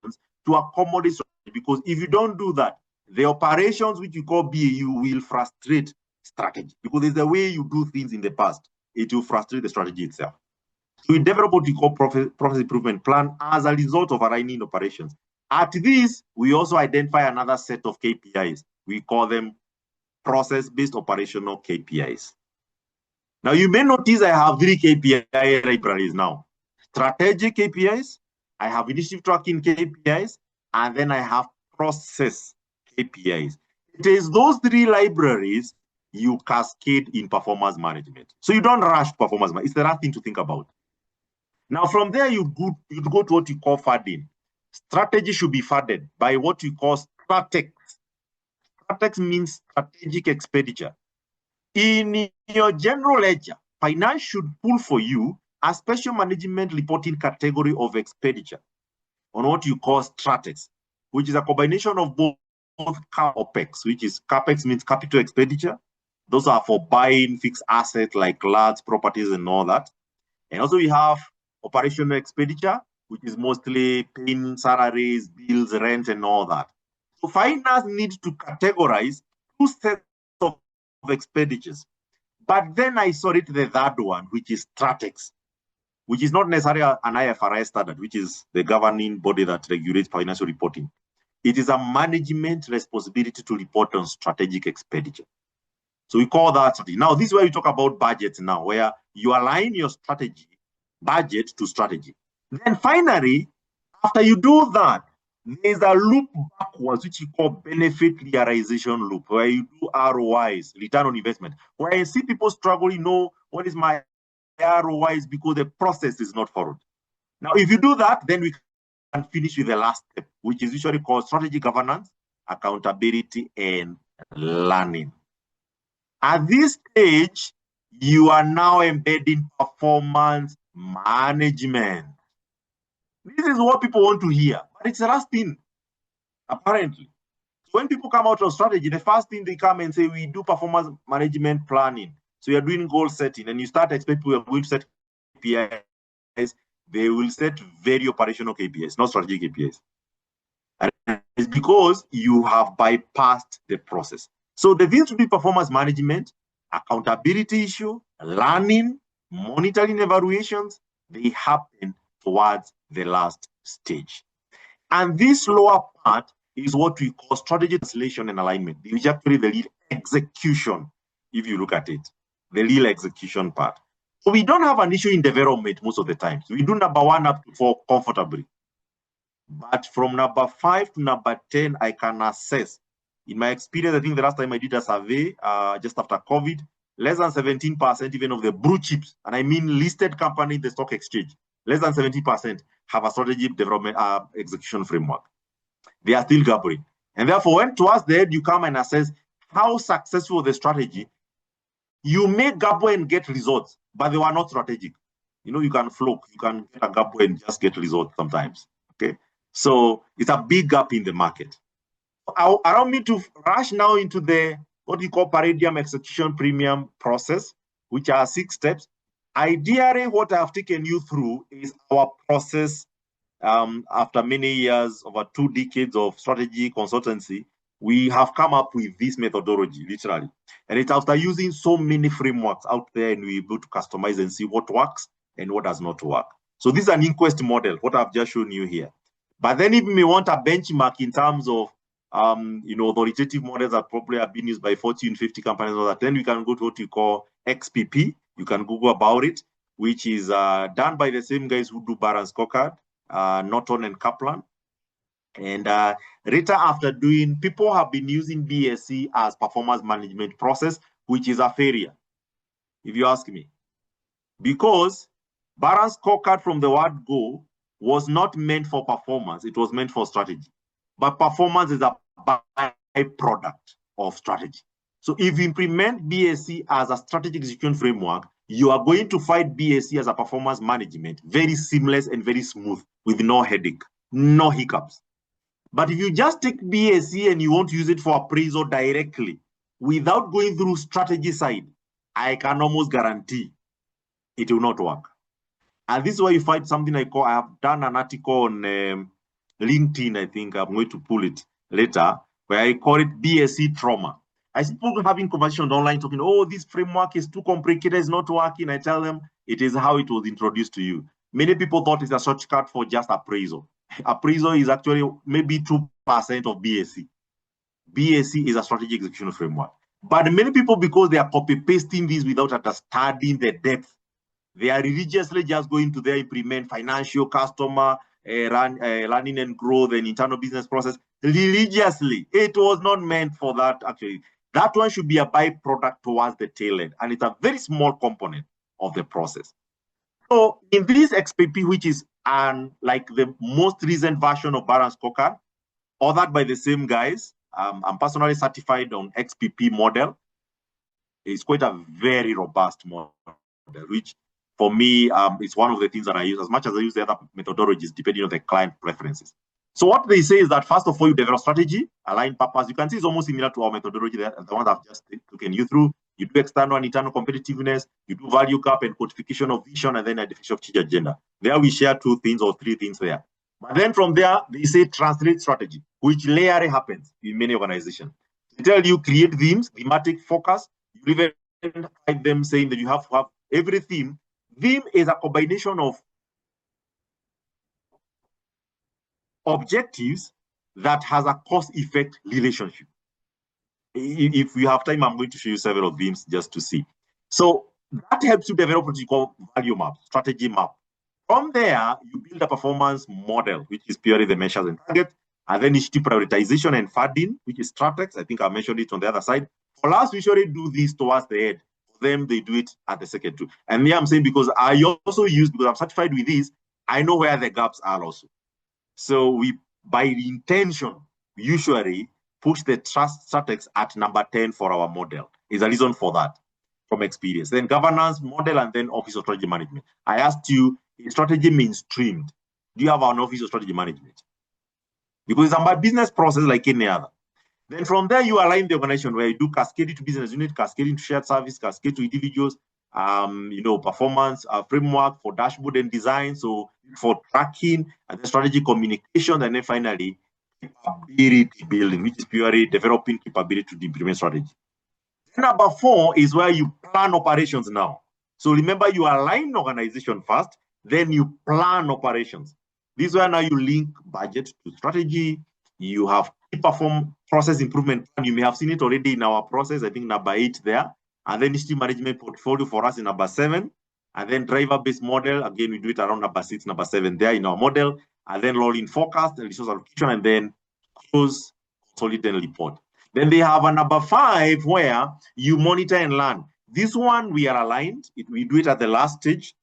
to accommodate strategy. Because if you don't do that, the operations, which you call BAU, will frustrate strategy. Because there's a way you do things in the past. It will frustrate the strategy itself. So we develop what we call process improvement plan as a result of aligning operations. At this, we also identify another set of KPIs. We call them process-based operational KPIs. Now, you may notice I have 3 KPI libraries now. Strategic KPIs, I have initiative tracking KPIs, and then I have process KPIs. It is those 3 libraries you cascade in performance management. So you don't rush performance management. It's the right thing to think about. Now, from there, you'd go to what you call funding. Strategy should be funded by what you call STRATEX. STRATEX means strategic expenditure. In your general ledger, finance should pull for you a special management reporting category of expenditure on what you call STRATEX, which is a combination of both CAPEX, which is CAPEX means capital expenditure. Those are for buying fixed assets like lands, properties, and all that. And also we have operational expenditure, which is mostly paying salaries, bills, rent, and all that. So finance needs to categorize 2 sets of expenditures. But then I saw it the third one, which is STRATEX, which is not necessarily an IFRS standard, which is the governing body that regulates financial reporting. It is a management responsibility to report on strategic expenditure. So we call that strategy. Now, this is where we talk about budgets now, where you align your strategy, budget to strategy. Then finally, after you do that, there's a loop backwards, which you call benefit realization loop, where you do ROIs, return on investment. Where I see people struggle, what is my ROIs because the process is not followed. Now, if you do that, then we can finish with the last step, which is usually called strategy governance, accountability, and learning. At this stage, you are now embedding performance management. This is what people want to hear, but it's the last thing, apparently. So when people come out of strategy, the first thing they come and say, we do performance management planning. So you're doing goal setting, and you start expecting people are going to set KPIs. They will set very operational KPIs, not strategic KPIs. And it's because you have bypassed the process. So the things to do performance management, accountability issue, learning, monitoring evaluations, they happen towards the last stage. And this lower part is what we call strategy translation and alignment. Which is actually the real execution, if you look at it, the real execution part. So we don't have an issue in development most of the time. So we do number 1 up to 4 comfortably. But from number 5 to number 10, I can assess. In my experience, I think the last time I did a survey, just after COVID, less than 17% even of the blue chips, and I mean listed company in the stock exchange, less than 70% have a strategy development execution framework. They are still gabbling. And therefore, when towards the end you come and assess how successful the strategy, you may gabble and get results, but they were not strategic. You know, you can float, you can get a gabble and just get results sometimes. Okay. So it's a big gap in the market. Allow me to rush now into the what we call Paradigm Execution Premium process, which are 6 steps. Ideally, what I've taken you through is our process after many years, over 2 decades of strategy consultancy. We have come up with this methodology, literally. And it's after using so many frameworks out there, and we're able to customize and see what works and what does not work. So this is an inquest model, what I've just shown you here. But then if we want a benchmark in terms of authoritative models that probably have been used by Fortune 50 companies, or that, then we can go to what we call XPP. You can Google about it, which is done by the same guys who do Barron's Scorecard, Norton and Kaplan. And later, after doing, people have been using BSC as performance management process, which is a failure, if you ask me. Because Barron's Scorecard from the word go was not meant for performance, it was meant for strategy. But performance is a byproduct of strategy. So if you implement BSC as a strategic execution framework, you are going to find BSC as a performance management, very seamless and very smooth, with no headache, no hiccups. But if you just take BSC and you want to use it for appraisal directly, without going through strategy side, I can almost guarantee it will not work. And this is why you find something I have done an article on LinkedIn, I think I'm going to pull it later, where I call it BSC trauma. I see people having conversations online talking, oh, this framework is too complicated, it's not working. I tell them it is how it was introduced to you. Many people thought it's a shortcut for just appraisal. Appraisal is actually maybe 2% of BSC. BSC is a strategic execution framework. But many people, because they are copy-pasting this without understanding the depth, they are religiously just going to there implement financial, customer, learning and growth and internal business process religiously. It was not meant for that, actually. That one should be a byproduct towards the tail end, and it's a very small component of the process. So in this XPP, which is like the most recent version of Barron's Scorecard, authored by the same guys, I'm personally certified on XPP model. It's quite a very robust model, which for me, it's one of the things that I use as much as I use the other methodologies, depending on the client preferences. So what they say is that, first of all, you develop strategy, align purpose. You can see it's almost similar to our methodology, the ones I've just taken you through. You do external and internal competitiveness, you do value gap and quantification of vision, and then identification of change agenda. There we share 2 things or 3 things there. But then from there, they say translate strategy, which layering happens in many organizations. They tell you create themes, thematic focus. You even find them saying that you have to have every theme. Theme is a combination of objectives that has a cause-effect relationship. If we have time, I'm going to show you several themes just to see. So that helps you develop what you call value map, strategy map. From there, you build a performance model, which is purely the measures and targets, and then initiative prioritization and funding, which is Stratex. I think I mentioned it on the other side. For us, we usually do this towards the end. For them, they do it at the second too. And here I'm saying, because I also use, because I'm certified with this, I know where the gaps are also. So we, by intention, usually push the Stratex at number 10 for our model. Is a reason for that from experience. Then governance model, and then office of strategy management. I asked you, is strategy mainstreamed? Do you have an office of strategy management? Because it's a business process like any other. Then from there, you align the organization where you do cascading to business unit, cascading to shared service, cascade to individuals, performance framework for dashboard and design, so for tracking, and then strategy communication, and then finally capability building, which is purely developing capability to implement strategy. Then number 4 is where you plan operations now. So remember, you align organization first, then you plan operations. This is where now you link budget to strategy. You have perform process improvement plan. You may have seen it already in our process, I think number 8 there. And then initiative management portfolio for us in number 7. And then driver-based model, again, we do it around number 6, number 7 there in our model. And then rolling forecast and resource allocation, and then close, consolidate, and report. Then they have a number 5 where you monitor and learn. This one we are aligned. We do it at the last stage,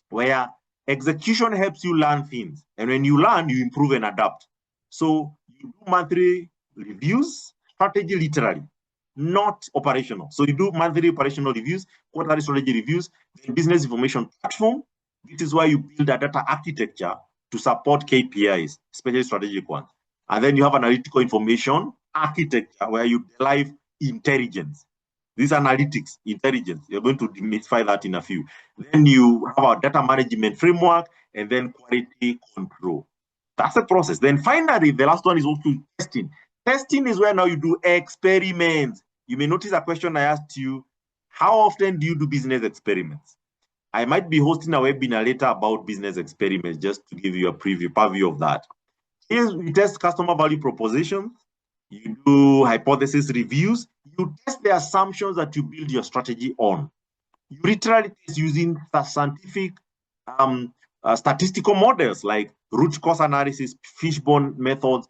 where Execution helps you learn things. And when you learn, you improve and adapt. So you do monthly reviews, strategy literally, not operational. So you do monthly operational reviews, quarterly strategy reviews, then business information platform. This is why you build a data architecture to support KPIs, especially strategic ones. And then you have analytical information architecture where you derive intelligence. This analytics, intelligence, you're going to demystify that in a few. Then you have our data management framework and then quality control. That's the process. Then finally, the last one is also testing. Testing is where now you do experiments. You may notice a question I asked you, how often do you do business experiments? I might be hosting a webinar later about business experiments just to give you a purview of that. Here we test customer value propositions. You do hypothesis reviews. You test the assumptions that you build your strategy on. You literally test using the scientific statistical models like root cause analysis, fishbone methods,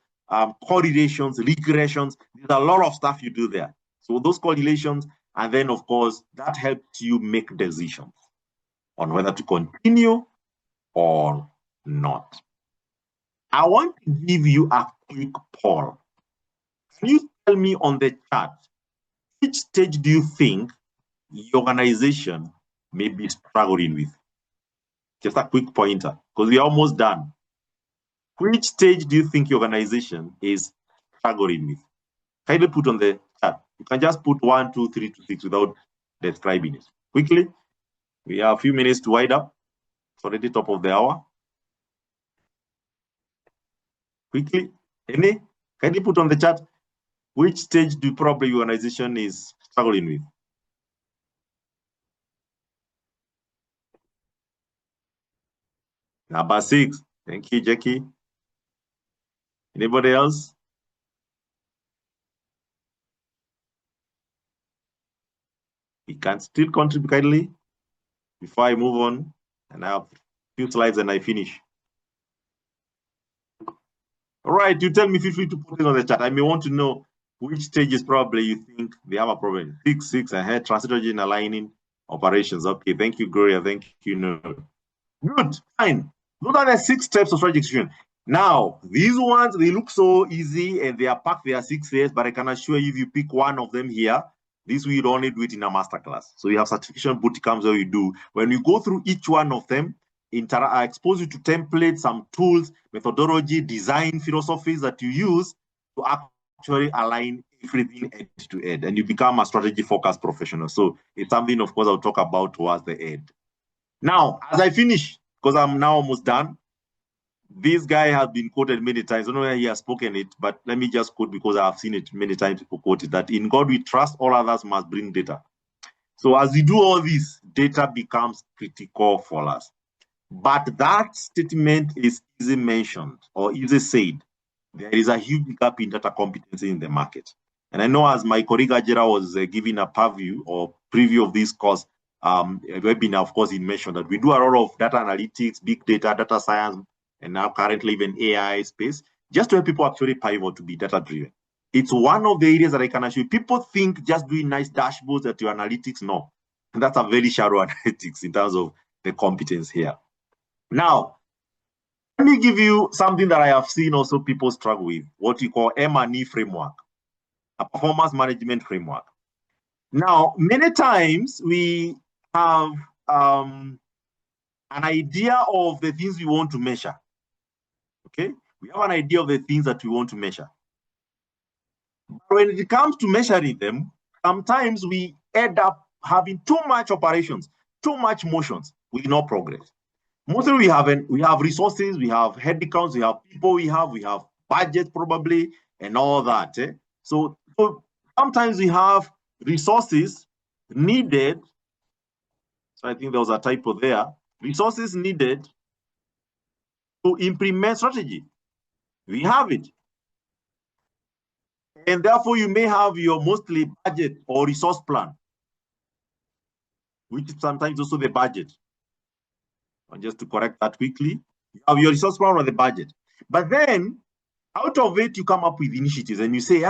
correlations, regressions. There's a lot of stuff you do there. So those correlations, and then of course, that helps you make decisions on whether to continue or not. I want to give you a quick poll. Can you tell me on the chart, which stage do you think your organization may be struggling with? Just a quick pointer, because we're almost done. Which stage do you think your organization is struggling with? Kindly put on the chat. You can just put 1, 2, 3 to 6 without describing it. Quickly, we have a few minutes to wind up. It's already top of the hour. Quickly, any? Kindly put on the chat, which stage do probably your organization is struggling with? Number 6. Thank you, Jackie. Anybody else? You can still contribute kindly before I move on, and I have a few slides and I finish. All right, you tell me, feel free to put it on the chat. I may want to know which stages probably you think they have a problem. 6 ahead, strategy and aligning operations. Okay, thank you, Gloria. Thank you. No. Good, fine. Those are the 6 steps of strategy execution. Now, these ones, they look so easy and they are packed, they are 6 years, but I can assure you if you pick one of them here, this we only do it in a masterclass. So you have certification boot camps where you do. When you go through each one of them, I expose you to templates, some tools, methodology, design philosophies that you use to actually align everything end to end, and you become a strategy focused professional. So it's something, of course, I'll talk about towards the end. Now, as I finish, because I'm now almost done, this guy has been quoted many times. I don't know where he has spoken it, but let me just quote because I've seen it many times. People quote it, that in God we trust, all others must bring data. So as we do all this, data becomes critical for us. But that statement is easy mentioned or easy said. There is a huge gap in data competency in the market. And I know as my colleague Ajira was giving a purview or preview of this course, webinar, of course, he mentioned that we do a lot of data analytics, big data, data science, and now currently even AI space, just to help people actually pivot to be data-driven. It's one of the areas that I can assure you. People think just doing nice dashboards at your analytics, no. And that's a very shallow analytics in terms of the competence here. Now, let me give you something that I have seen also people struggle with, what you call M&E framework, a performance management framework. Now, many times we have an idea of the things we want to measure. Okay, we have an idea of the things that we want to measure. But when it comes to measuring them, sometimes we end up having too much operations, too much motions with no progress. Mostly we have resources, we have headcounts, we have people, we have budget probably, and all that. So sometimes we have resources needed. So I think there was a typo there. Resources needed to implement strategy. We have it. And therefore, you may have your mostly budget or resource plan, which is sometimes also the budget. And just to correct that quickly, you have your resource plan or the budget. But then, out of it, you come up with initiatives and you say,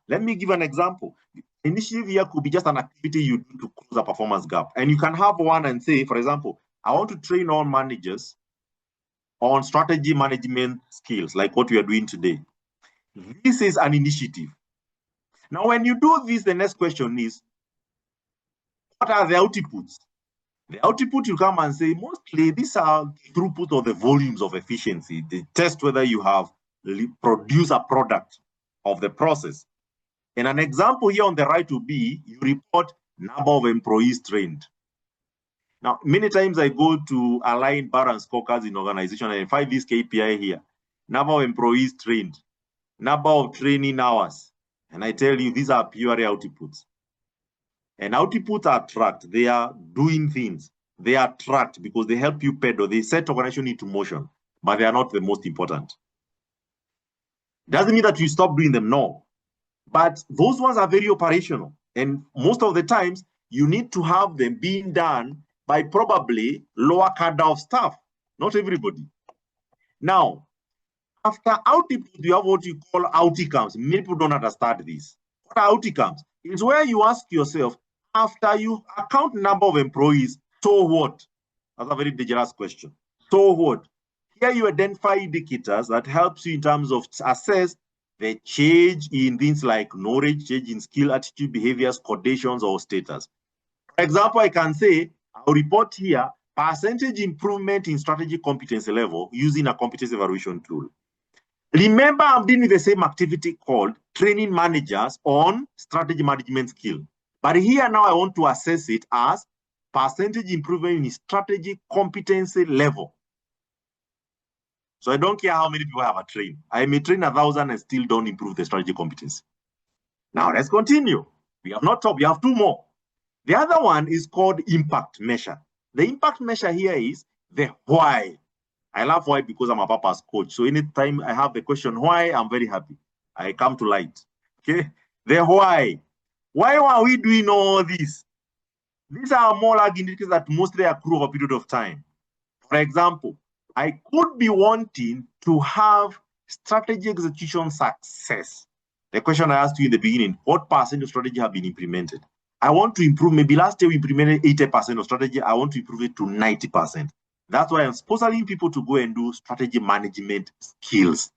let me give an example. Initiative here could be just an activity you do to close a performance gap. And you can have one and say, for example, I want to train all managers on strategy management skills, like what we are doing today. This is an initiative. Now, when you do this, the next question is, what are the outputs? The output, you come and say, mostly these are throughput or the volumes of efficiency. They test whether you have produced a product of the process. And an example here on the right will be, you report number of employees trained. Now, many times I go to align bar and scorecards in organization and I find this KPI here. Number of employees trained, number of training hours. And I tell you, these are pure outputs. And outputs are tracked. They are doing things. They are tracked because they help you pedal. They set organization into motion, but they are not the most important. Doesn't mean that you stop doing them, no. But those ones are very operational. And most of the times, you need to have them being done by probably lower cadre of staff, not everybody. Now, after output, you have what you call outcomes. Many people don't understand this. What are outcomes? It's where you ask yourself, after you account number of employees, so what? That's a very dangerous question. So what? Here you identify indicators that helps you in terms of assess the change in things like knowledge, change in skill, attitude, behaviors, conditions, or status. For example, I can say, I'll report here, percentage improvement in strategy competency level using a competence evaluation tool. Remember, I'm doing the same activity called training managers on strategy management skill. But here now I want to assess it as percentage improvement in strategy competency level. So I don't care how many people I have trained. I may train 1,000 and still don't improve the strategy competency. Now let's continue. We have not talked, we have two more. The other one is called impact measure. The impact measure here is the why. I love why because I'm a papa's coach. So anytime I have the question why, I'm very happy. I come to light. Okay? The why. Why are we doing all this? These are more like indicators that mostly accrue over a period of time. For example, I could be wanting to have strategy execution success. The question I asked you in the beginning, what percent of strategy have been implemented? I want to improve, maybe last year we implemented 80% of strategy. I want to improve it to 90%. That's why I'm sponsoring people to go and do strategy management skills.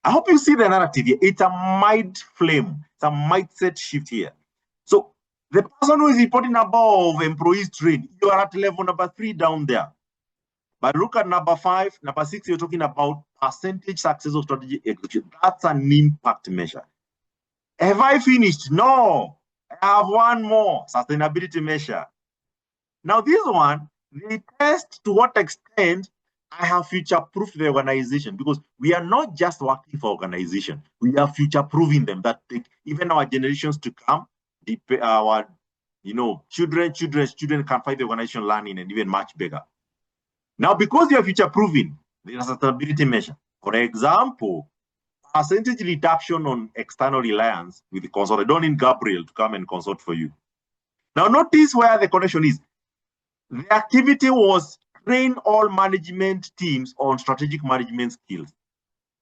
I hope you see the narrative here. It's a mind flame. It's a mindset shift here. So the person who is reporting above employees trained, you are at level number 3 down there. But look at number 5, number 6, you're talking about percentage success of strategy execution. That's an impact measure. Have I finished? No. I have one more, sustainability measure. Now this one, they test to what extent I have future-proofed the organization, because we are not just working for organization. We are future-proofing them that even our generations to come, our children can find the organization learning and even much bigger. Now, because you are future-proofing, there is a sustainability measure. For example, percentage reduction on external reliance with the consultant. Don't need Gabriel to come and consult for you. Now, notice where the connection is. The activity was train all management teams on strategic management skills.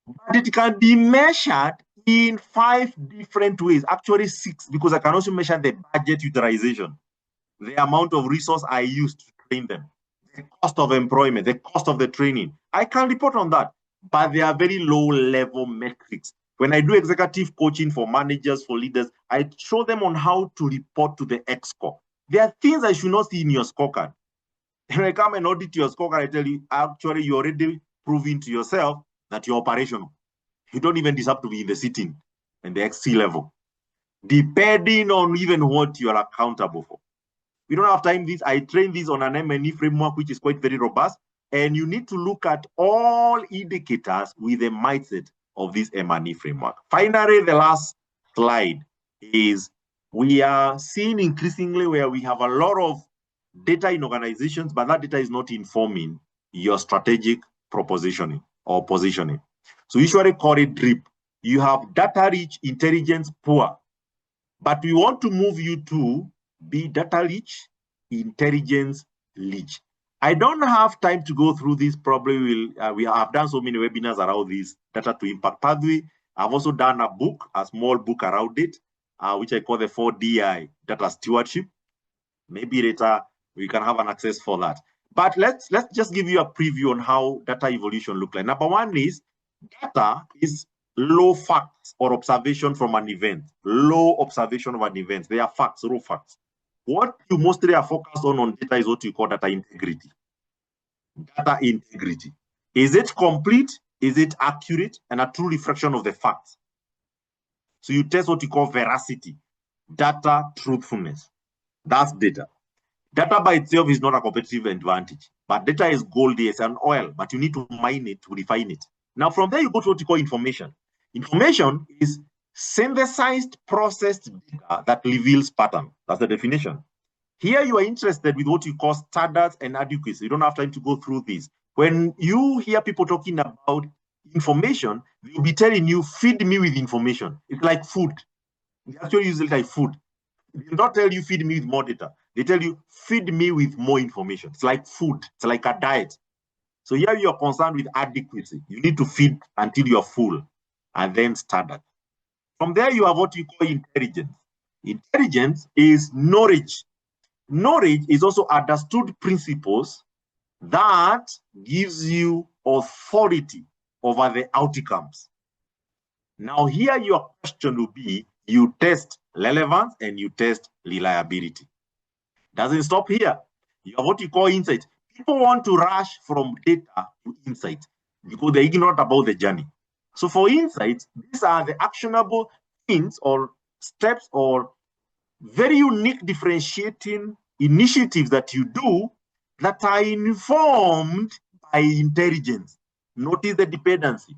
But it can be measured in 5 different ways, actually 6, because I can also measure the budget utilization, the amount of resource I used to train them, the cost of employment, the cost of the training. I can report on that, but they are very low-level metrics. When I do executive coaching for managers, for leaders, I show them on how to report to the EXCO. There are things I should not see in your scorecard. When I come and audit your scorecard, I tell you, actually, you're already proving to yourself that you're operational. You don't even deserve to be in the sitting and the XC level, depending on even what you are accountable for. We don't have time. I train this on an M&E framework, which is quite very robust. And you need to look at all indicators with the mindset of this M&E framework. Finally, the last slide is we are seeing increasingly where we have a lot of data in organizations, but that data is not informing your strategic propositioning or positioning. So usually call it DRIP. You have data rich, intelligence poor, but we want to move you to be data rich, intelligence rich. I don't have time to go through this. Probably we have done so many webinars around this data to impact pathway. I've also done a book, a small book around it, which I call the 4DI data stewardship. Maybe later we can have an access for that. But let's just give you a preview on how data evolution look like. Number one is data is low facts or observation from an event. Low observation of an event. They are facts, raw facts. What you mostly are focused on data is what you call data integrity. Data integrity. Is it complete? Is it accurate? And a true reflection of the facts. So you test what you call veracity. Data truthfulness. That's data. Data by itself is not a competitive advantage, but data is gold, it's an oil, but you need to mine it to refine it. Now, from there, you go to what you call information. Information is synthesized, processed data that reveals pattern. That's the definition. Here, you are interested with what you call standards and adequacy. You don't have time to go through this. When you hear people talking about information, they'll be telling you, feed me with information. It's like food. They actually use it like food. They do not tell you, feed me with more data. They tell you, feed me with more information. It's like food. It's like a diet. So here you're concerned with adequacy. You need to feed until you're full, and then standard. From there, you have what you call intelligence. Intelligence is knowledge. Knowledge is also understood principles that gives you authority over the outcomes. Now, here your question will be, you test relevance and you test reliability. Doesn't stop here. You have what you call insight. People want to rush from data to insight because they're ignorant about the journey. So for insights, these are the actionable things or steps or very unique differentiating initiatives that you do that are informed by intelligence. Notice the dependency.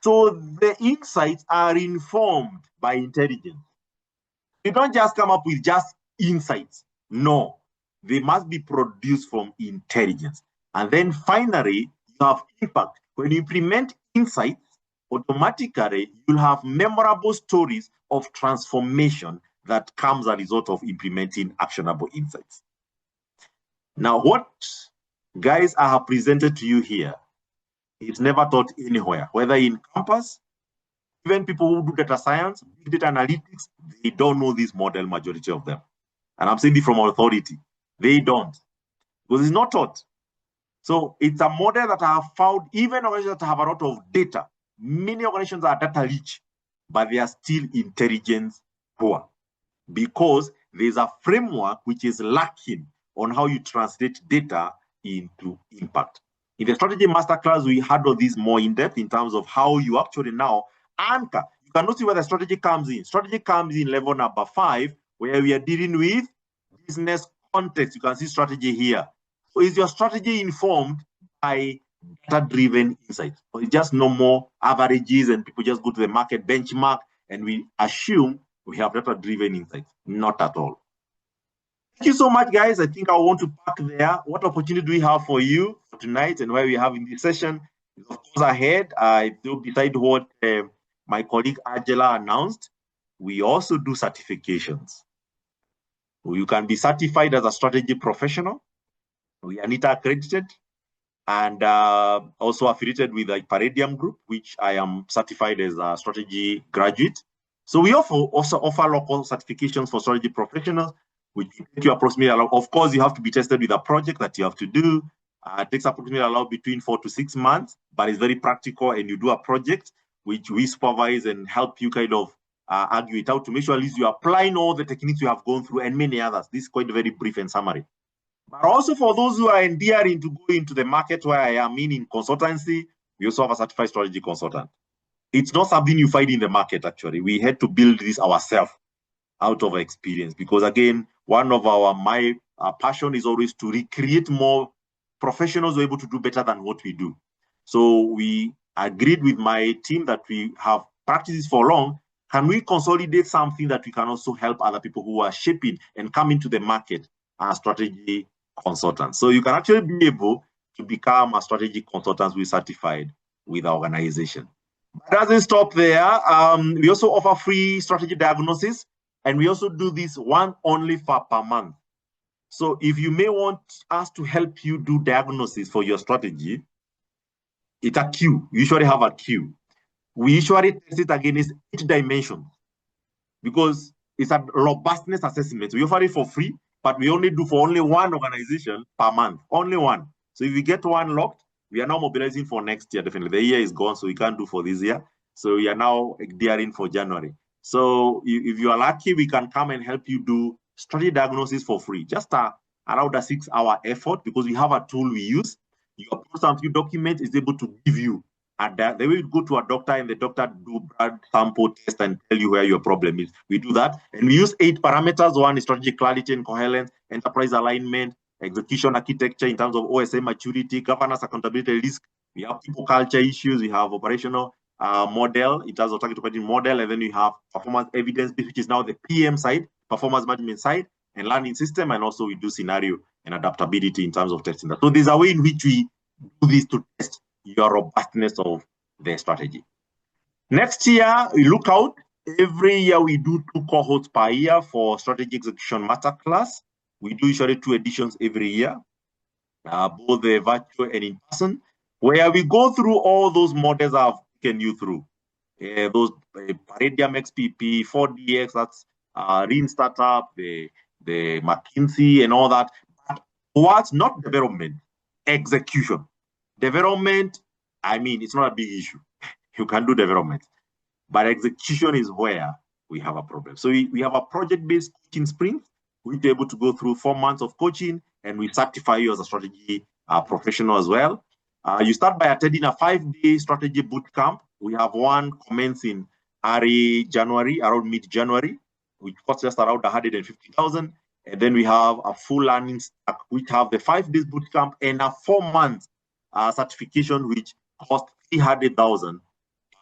So the insights are informed by intelligence. You don't just come up with just insights. No, they must be produced from intelligence. And then finally, you have impact. When you implement insights, automatically you'll have memorable stories of transformation that comes as a result of implementing actionable insights. Now, what guys I have presented to you here is never taught anywhere, whether in campus, even people who do data science, big data analytics, they don't know this model, majority of them. And I'm saying this from authority. They don't, because it's not taught. So it's a model that I have found, even organizations that have a lot of data. Many organizations are data rich, but they are still intelligence poor, because there's a framework which is lacking on how you translate data into impact. In the strategy masterclass, we handle this more in depth in terms of how you actually now anchor. You cannot see where the strategy comes in. Strategy comes in level number 5, where we are dealing with business context. You can see strategy here. So is your strategy informed by data-driven insights? Or it's just no more averages and people just go to the market benchmark and we assume we have data-driven insights? Not at all. Thank you so much, guys. I think I want to park there. What opportunity do we have for you for tonight and where we have in this session? Of course, ahead, I do beside what my colleague Angela announced, we also do certifications. You can be certified as a strategy professional. We are NITA accredited and also affiliated with the Palladium Group, which I am certified as a strategy graduate. So we also offer local certifications for strategy professionals, which take you approximately, of course, you have to be tested with a project that you have to do. It takes approximately between 4 to 6 months, but it's very practical, and you do a project which we supervise and help you kind of argue it out to make sure at least you're applying all the techniques you have gone through and many others. This is quite very brief and summary. But also for those who are endearing to go into the market where I am in consultancy, we also have a certified strategy consultant. It's not something you find in the market, actually. We had to build this ourselves out of experience, because again, one of my passion is always to recreate more professionals who are able to do better than what we do. So we agreed with my team that we have practiced for long. Can we consolidate something that we can also help other people who are shaping and come into the market as strategy consultants? So you can actually be able to become a strategy consultant who is certified with our organization. It doesn't stop there. We also offer free strategy diagnosis, and we also do this one only per month. So if you may want us to help you do diagnosis for your strategy, it's a queue. You usually have a queue. We usually test it against 8 dimensions because it's a robustness assessment. We offer it for free, but we only do for only one organization per month, only one. So if we get one locked, we are now mobilizing for next year, definitely. The year is gone, so we can't do for this year. So we are now gearing for January. So if you are lucky, we can come and help you do strategy diagnosis for free. Just around a 6-hour effort, because we have a tool we use. You upload some few documents, is able to give you. And the way you go to a doctor and the doctor do blood sample test and tell you where your problem is. We do that. And we use 8 parameters. One is strategy clarity and coherence, enterprise alignment, execution architecture in terms of OSM maturity, governance, accountability, risk. We have people culture issues. We have operational model in terms of target operating model. And then we have performance evidence, which is now the PM side, performance management side, and learning system. And also we do scenario and adaptability in terms of testing that. So there's a way in which we do this to test your robustness of the strategy. Next year, we look out. Every year we do 2 cohorts per year for strategy execution masterclass. We do usually 2 editions every year, both the virtual and in person, where we go through all those models I've taken you through. Those Paradigm XPP, 4DX, that's Lean Startup, the McKinsey and all that. But what's not development? Execution. Development, I mean, it's not a big issue. You can do development. But execution is where we have a problem. So we have a project-based coaching sprint. We'll be able to go through 4 months of coaching, and we certify you as a strategy professional as well. You start by attending a 5-day strategy boot camp. We have one commencing early January, around mid-January, which costs just around 150,000. And then we have a full learning stack, which have the 5 days boot camp and a 4-month certification, which costs 300,000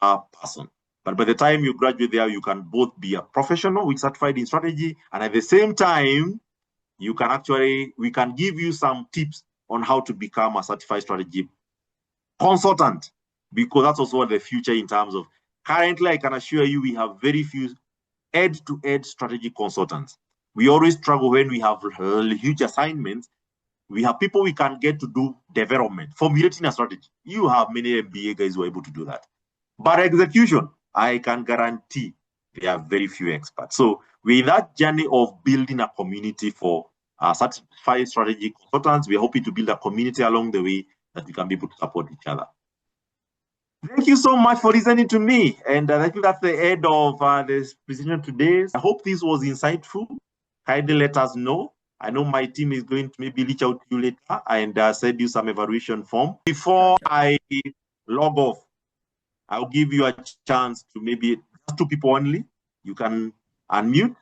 per person. But by the time you graduate there, you can both be a professional with certified in strategy, and at the same time, we can give you some tips on how to become a certified strategy consultant, because that's also the future in terms of, currently, I can assure you, we have very few edge-to-edge strategy consultants. We always struggle when we have huge assignments. We have people we can get to do development, formulating a strategy. You have many MBA guys who are able to do that. But execution, I can guarantee there are very few experts. So we're in that journey of building a community for certified strategy consultants. We're hoping to build a community along the way that we can be able to support each other. Thank you so much for listening to me. And I think that's the end of this presentation today. I hope this was insightful. Kindly let us know. I know my team is going to maybe reach out to you later and send you some evaluation form. Before I log off, I'll give you a chance to maybe just 2 people only. You can unmute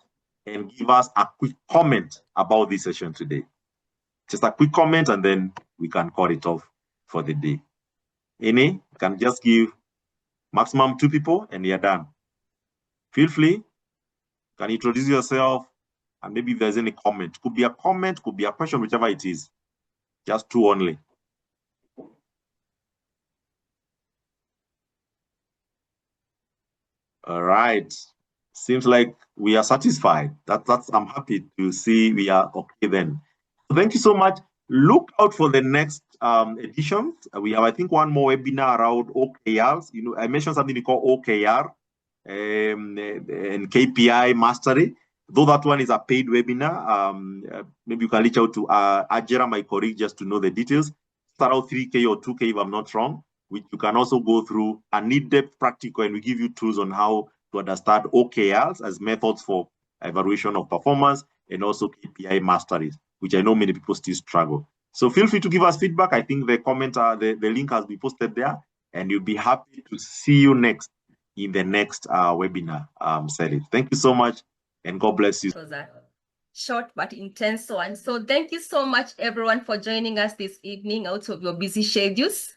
and give us a quick comment about this session today. Just a quick comment, and then we can call it off for the day. Any can just give maximum 2 people, and you're done. Feel free. You can introduce yourself, and maybe if there's any comment. Could be a comment, could be a question, whichever it is. Just 2 only. All right. Seems like we are satisfied. I'm happy to see we are okay then. So thank you so much. Look out for the next editions. We have, I think, one more webinar around OKRs. You know, I mentioned something we call OKR and KPI mastery. Though that one is a paid webinar, maybe you can reach out to Ajera, my colleague, just to know the details. It's around 3K or 2K, if I'm not wrong, which you can also go through and in-depth practical, and we give you tools on how to understand OKRs as methods for evaluation of performance, and also KPI masteries, which I know many people still struggle. So feel free to give us feedback. I think the comment, the link has been posted there, and you'll be happy to see you next in the next webinar series. Thank you so much, and God bless you. It was a short but intense one. So thank you so much, everyone, for joining us this evening out of your busy schedules.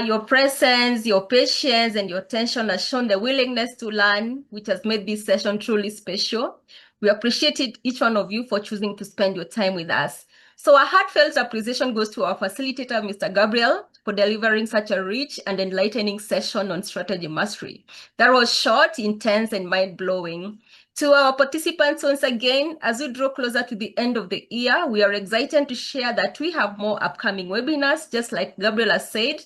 Your presence, your patience, and your attention has shown the willingness to learn, which has made this session truly special. We appreciate each one of you for choosing to spend your time with us. So a heartfelt appreciation goes to our facilitator, Mr. Gabriel, for delivering such a rich and enlightening session on strategy mastery. That was short, intense, and mind-blowing. To our participants, once again, as we draw closer to the end of the year, we are excited to share that we have more upcoming webinars, just like Gabriel has said.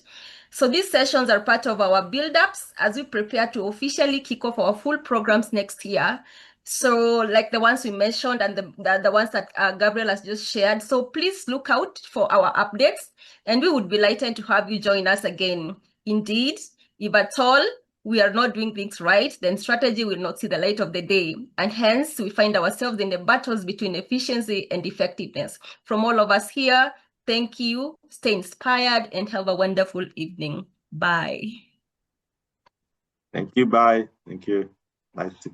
So these sessions are part of our build-ups as we prepare to officially kick off our full programs next year. So like the ones we mentioned and the ones that Gabriel has just shared. So please look out for our updates, and we would be delighted to have you join us again. Indeed, if at all we are not doing things right, then strategy will not see the light of the day. And hence we find ourselves in the battles between efficiency and effectiveness. From all of us here, thank you, stay inspired, and have a wonderful evening. Bye. Thank you, bye. Thank you.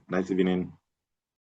Nice evening.